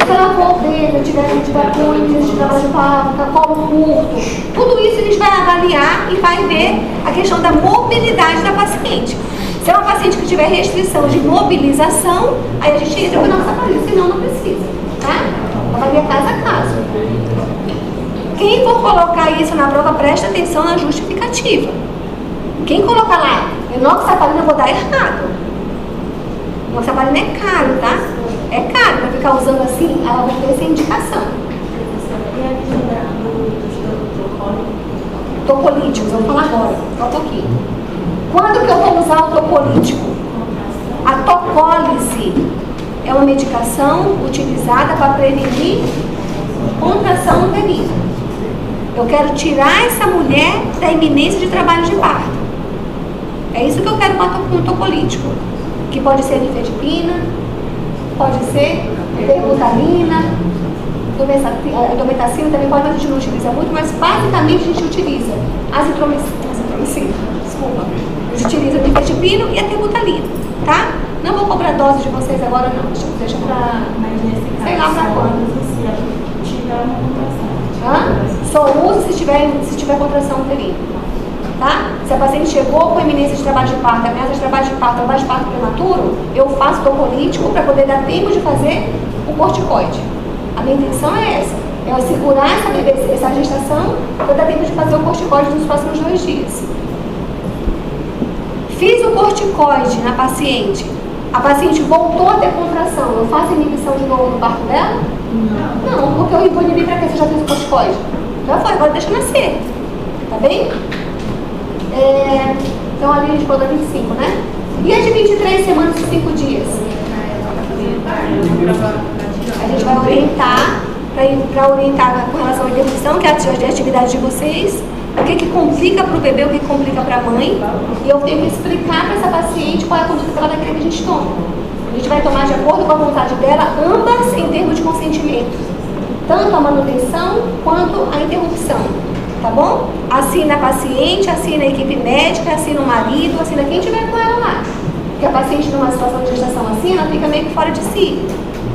Se ela for obesa, tiver cunhas, tiver vaginopávica, colo curto, tudo isso a gente vai avaliar e vai ver a questão da mobilidade da paciente. Se é uma paciente que tiver restrição de mobilização, aí a gente entra com enoxaparina, senão não precisa, tá? Avalia caso a caso. Quem for colocar isso na prova, presta atenção na justificativa. Quem colocar lá, enoxaparina, eu vou dar errado. Enoxaparina é caro, tá? É caro, para ficar usando assim, ela vai ter essa indicação. E a questão do Tocolíticos, vamos falar agora, só um pouquinho. Quando que eu vou usar o tocolítico? A tocólise é uma medicação utilizada para prevenir contração uterina. Eu quero tirar essa mulher da iminência de trabalho de parto. É isso que eu quero com o tocolítico. Que pode ser nifedipina, pode ser terbutalina, dometacina também pode, mas a gente não utiliza muito, mas basicamente a gente utiliza azitromicina, desculpa. A gente utiliza o nifedipino e a terbutalina, tá? Não vou cobrar dose de vocês agora não, deixa pra... Mas nesse caso, sei lá pra quando. se tiver uma contração. Só uso se tiver contração uterina, tá? Se a paciente chegou com iminência de trabalho de parto, ameaça de trabalho de parto prematuro, eu faço tocolítico para poder dar tempo de fazer o corticoide. A minha intenção é essa, é eu segurar essa gestação para dar tempo de fazer o corticoide nos próximos 2 dias. Fiz o corticoide na paciente, a paciente voltou a ter contração, eu faço inibição de novo no parto dela? Não, porque eu vou inibir para quê? Você já fez o corticoide? Já foi, agora deixa nascer, tá bem? Então ali a gente botou 25, né? E a de 23 semanas e 5 dias? A gente vai orientar, para orientar com relação à interrupção, que é a atividade de vocês, o que complica para o bebê, o que complica para a mãe, e eu tenho que explicar para essa paciente qual é a conduta que ela vai querer que a gente tome. A gente vai tomar de acordo com a vontade dela, ambas em termos de consentimento, tanto a manutenção quanto a interrupção, tá bom? Assina a paciente, assina a equipe médica, assina o marido, assina quem tiver com ela lá. Porque a paciente numa situação de gestação assim, ela fica meio que fora de si.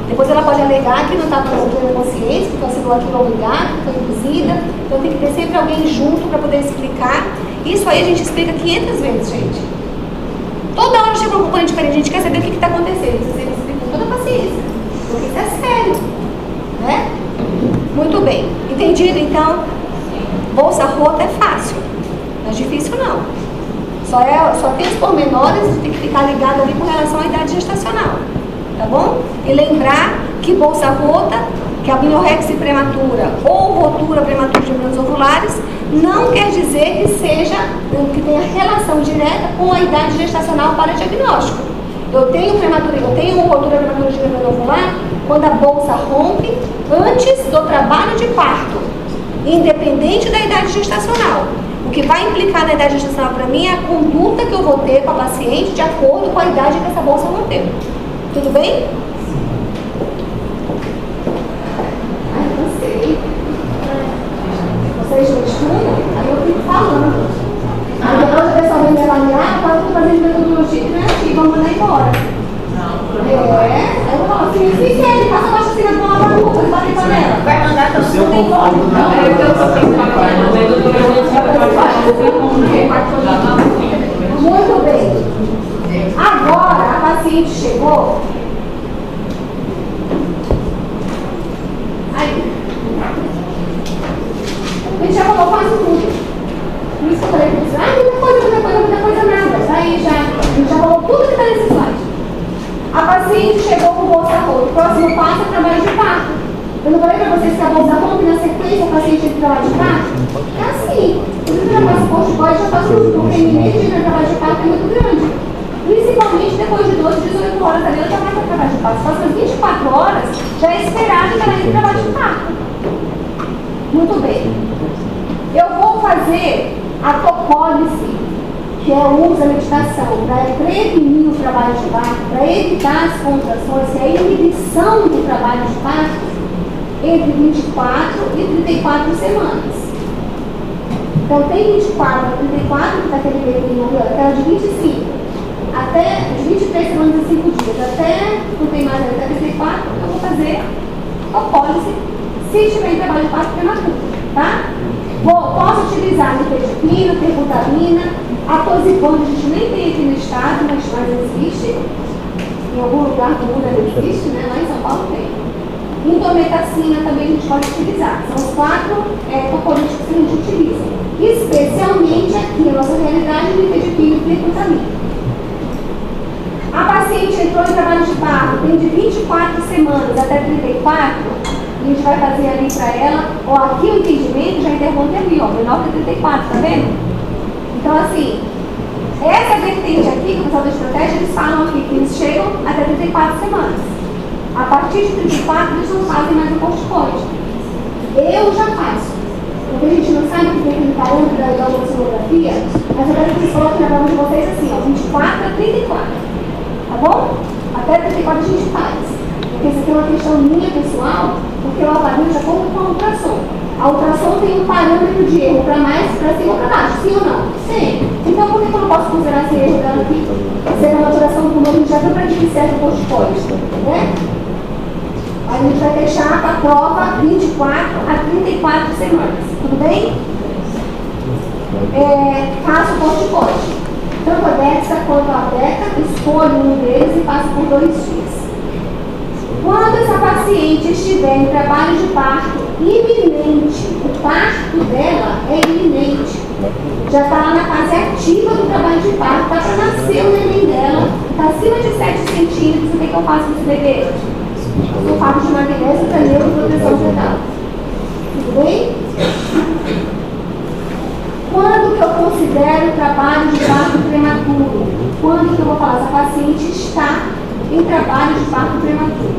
Depois ela pode alegar que não está com consciência, porque assinou aquilo obrigado, que foi induzida. Então tem que ter sempre alguém junto para poder explicar. Isso aí a gente explica 500 vezes, gente. Toda hora chega um componente diferente, a gente quer saber o que está acontecendo. Você explica com toda a paciência, porque isso é sério, né? Muito bem. Entendido, então? Bolsa rota é fácil, não é difícil não. Só tem os pormenores, tem que ficar ligado ali com relação à idade gestacional, tá bom? E lembrar que bolsa rota, que a amniorexia prematura ou rotura prematura de membranas ovulares, não quer dizer que que tenha relação direta com a idade gestacional para diagnóstico. Eu tenho rotura prematura de membrana ovular quando a bolsa rompe antes do trabalho de parto, independente da idade gestacional. O que vai implicar na idade gestacional para mim é a conduta que eu vou ter com a paciente de acordo com a idade que essa bolsa rompeu. Tudo bem? Ai, cansei. Vocês não estudam? Aí eu fico falando. Aí depois a pessoa vem me avaliar, eu estou fazendo metodologia criativa, vamos mandar embora. Aí eu falo assim, se quer, faça a baixa cena de uma maluca, e bate panela. Vai mandar todo mundo embora. Muito bem. Agora a paciente chegou. Aí. A gente já falou quase tudo. Por isso que eu falei para vocês, muita coisa nada. Aí já, a gente já falou tudo que está nesse slide. A paciente chegou com bolsa rota. O próximo passo é trabalho de parto. Eu não falei para vocês que a bolsa rota na sequência o paciente tem que trabalho de parto? É assim. Por isso que eu já faço corticoide, já faço tudo. Porque a iminência de trabalho de parto é muito grande. Principalmente depois de 12, 18 horas ali, ela já vai para o trabalho de parto. Próximas 24 horas, já é esperado que ela entre no trabalho de parto. Muito bem. Eu vou fazer a topólise, que é o uso da medicação, para prevenir o trabalho de parto, para evitar as contrações, que é a inibição do trabalho de parto, entre 24 e 34 semanas. Então, tem 24 a 34, que está aquele período, até de 25, até de 23 semanas e 5 dias, até, não tem mais, até 34, eu vou fazer topólise, se estiver em trabalho de parto prematuro, tá? Posso utilizar nifedipina, terbutalina, atosipano, a gente nem tem aqui no estado, mas existe. Em algum lugar do mundo ela existe, né? Lá em São Paulo tem. Indometacina também a gente pode utilizar. São os 4 topolíticos que a gente utiliza. Especialmente aqui, a nossa realidade, nifedipina e terbutalina. A paciente entrou em trabalho de parto, tem de 24 semanas até 34. A gente vai fazer ali para ela, ó, aqui o entendimento já interrompe ali, ó, menor que 34, tá vendo? Então, assim, essa vertente aqui, que o pessoal da estratégia, eles falam aqui que eles chegam até 34 semanas. A partir de 34, eles não fazem mais o corticoide. Eu já faço. Porque a gente não sabe que tem aquele parâmetro da ultrassonografia, mas eu quero que vocês coloquem na prova de vocês assim, ó, 24 a 34. Tá bom? Até 34 a gente faz. Porque isso aqui é uma questão minha pessoal, porque eu avario de acordo com a ultrassom. A ultrassom tem um parâmetro de erro para mais, para cima ou para baixo, sim ou não? Sim. Então por que eu não posso considerar esse erro dela aqui? Se é uma maturação do pulmão, a gente já viu para que serve o corticoide, né? A gente vai deixar para a prova 24 a 34 semanas, tudo bem? Faço o corticoide. Tanto a Dexa quanto a Beca, escolho um deles e passo por 2 dias. Quando essa paciente estiver em trabalho de parto iminente, o parto dela é iminente, já está lá na fase ativa do trabalho de parto, está para nascer o neném dela, está acima de 7 centímetros, o que eu faço com esse bebê? Sulfato de magnésio para neuroproteção fetal. Tudo bem? Quando que eu considero o trabalho de parto prematuro? Quando que eu vou falar? Essa paciente está em trabalho de parto prematuro.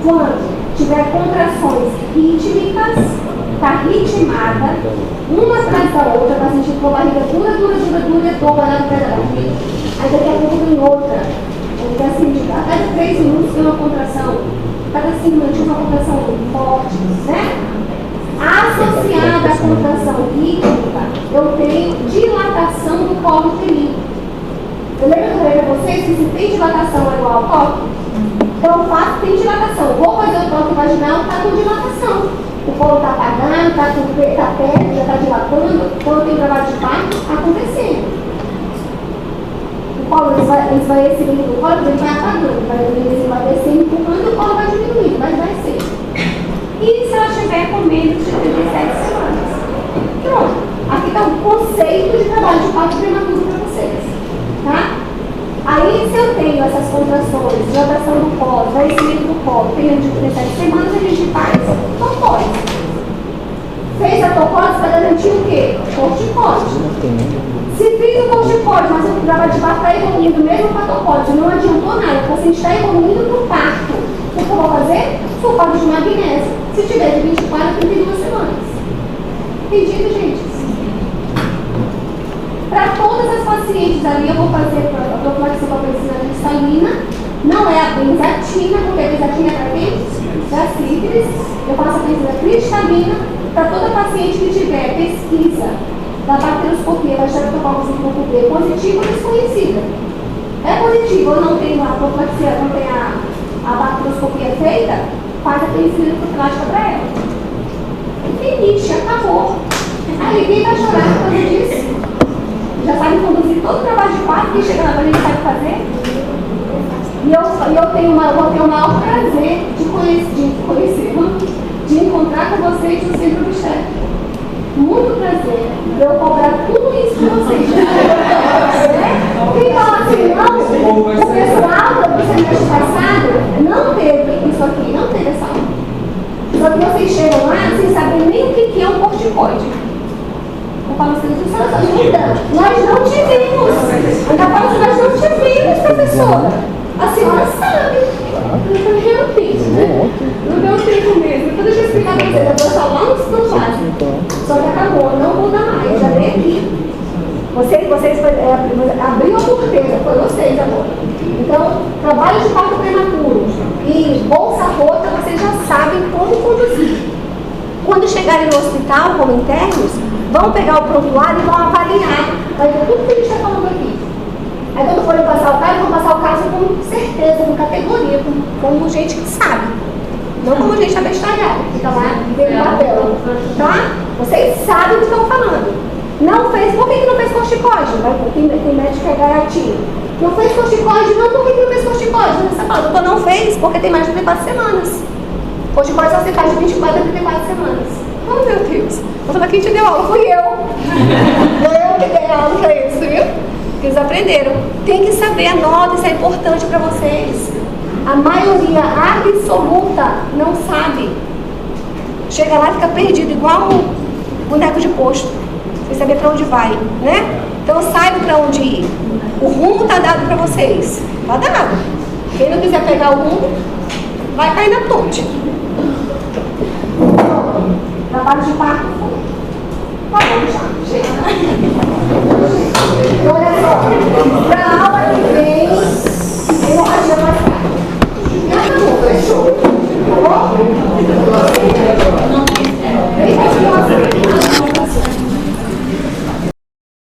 Quando tiver contrações rítmicas, está ritmada, uma atrás da outra, a paciente com a barriga dura, e toda lá no pé da barriga. Aí daqui a pouco vem outra. Então, assim, a cada 3 minutos tem uma contração, cada 5 minutos uma contração muito forte, né? Associada à contração rítmica, eu tenho dilatação do colo uterino. Eu lembro que eu falei para vocês que se tem dilatação é igual ao toque? Então, o fato tem dilatação. Vou fazer o toque vaginal, está com dilatação. O colo está apagado, está perto, já está dilatando. Quando tem trabalho de parto, acontecendo. O colo esvaecimento do colo, ele vai apagando, vai descendo, empurrando e o colo vai diminuindo, mas vai ser. E se ela estiver com menos de 37 semanas? Pronto. Aqui está o conceito de trabalho de parto prematuro para vocês. Tá? Aí, se eu tenho essas contrações, dilatação do colo, esvaecimento do colo, tenho de 37 semanas, a gente faz topólise. Fez a topólise para garantir o quê? Corticoide. Se fiz o corticoide, mas o trabalho de parto está evoluindo mesmo com a topólise, não adiantou nada, o paciente está evoluindo para o parto. O que eu vou fazer? Sulfato de magnésio, se tiver de 24 a 32 semanas. Entendido, gente? Para todas as pacientes ali, eu vou fazer a profilaxia com a penicilina cristalina. Não é a benzatina, porque a benzatina é para quem? Da sífilis. Eu faço a penicilina cristalina para toda paciente que tiver pesquisa da bacteroscopia, da Streptococcus purpurina positiva ou desconhecida. É positivo, eu não tenho a profilaxia, não tenho a bacteroscopia feita, faz a penicilina profilática para ela. Finish, acabou. Aí ninguém vai chorar por causa disso. Já sabe conduzir todo o trabalho de parto, que chega na gente sabe fazer. E eu vou ter o maior prazer de conhecer, de encontrar com vocês no centro obstétrico. Muito prazer. Eu cobrar tudo isso de vocês. Quem fala assim, não, o pessoal do semestre passado não teve isso aqui, não teve essa aula. Só que vocês chegam lá sem saber nem o que é um corticoide. Eu falo assim, tu sabe essa dúvida? Nós não te vimos. Ainda falo assim, nós não te vimos, professora. A senhora sabe. Eu falei, eu fiz, né? No meu tempo mesmo. Então deixa eu explicar pra vocês. Eu vou salvar no ensino básico. Só que acabou, não muda mais. Já vem aqui. Vocês abriu a porteira, foi vocês agora. Então, trabalho de parto prematuro e bolsa rota, vocês já sabem como conduzir. Quando chegarem no hospital como internos, vão pegar o prontuário e vão avaliar. Vai ver tudo que a gente está falando aqui. Aí quando forem passar o caso, vão passar o caso com certeza, com categoria, como gente que sabe. Não como gente abestalhada, que fica lá dentro da tela. Tá? Vocês sabem o que estão falando. Não fez, por que não fez corticóide? Tem médico que é gaiatinho. Não fez corticóide, não, por que não fez corticóide? Você fala, doutor, não fez porque tem mais de 34 semanas. Corticóide só se faz de 24 a 34 semanas. Oh, meu Deus. Doutora, quem te deu aula? Fui eu. Eu que dei aula pra isso, viu? Porque eles aprenderam. Tem que saber a nota, isso é importante pra vocês. A maioria absoluta não sabe. Chega lá e fica perdido, igual um boneco de posto. Sem saber para onde vai, né? Então saiba para onde ir. O rumo está dado para vocês. Está dado. Quem não quiser pegar o rumo, vai cair na ponte. Trabalho de parto. Tá bom, já. Chega. Então, olha só. Para a aula que vem, hemorragia mais tarde. Já acabou, fechou. Tá bom?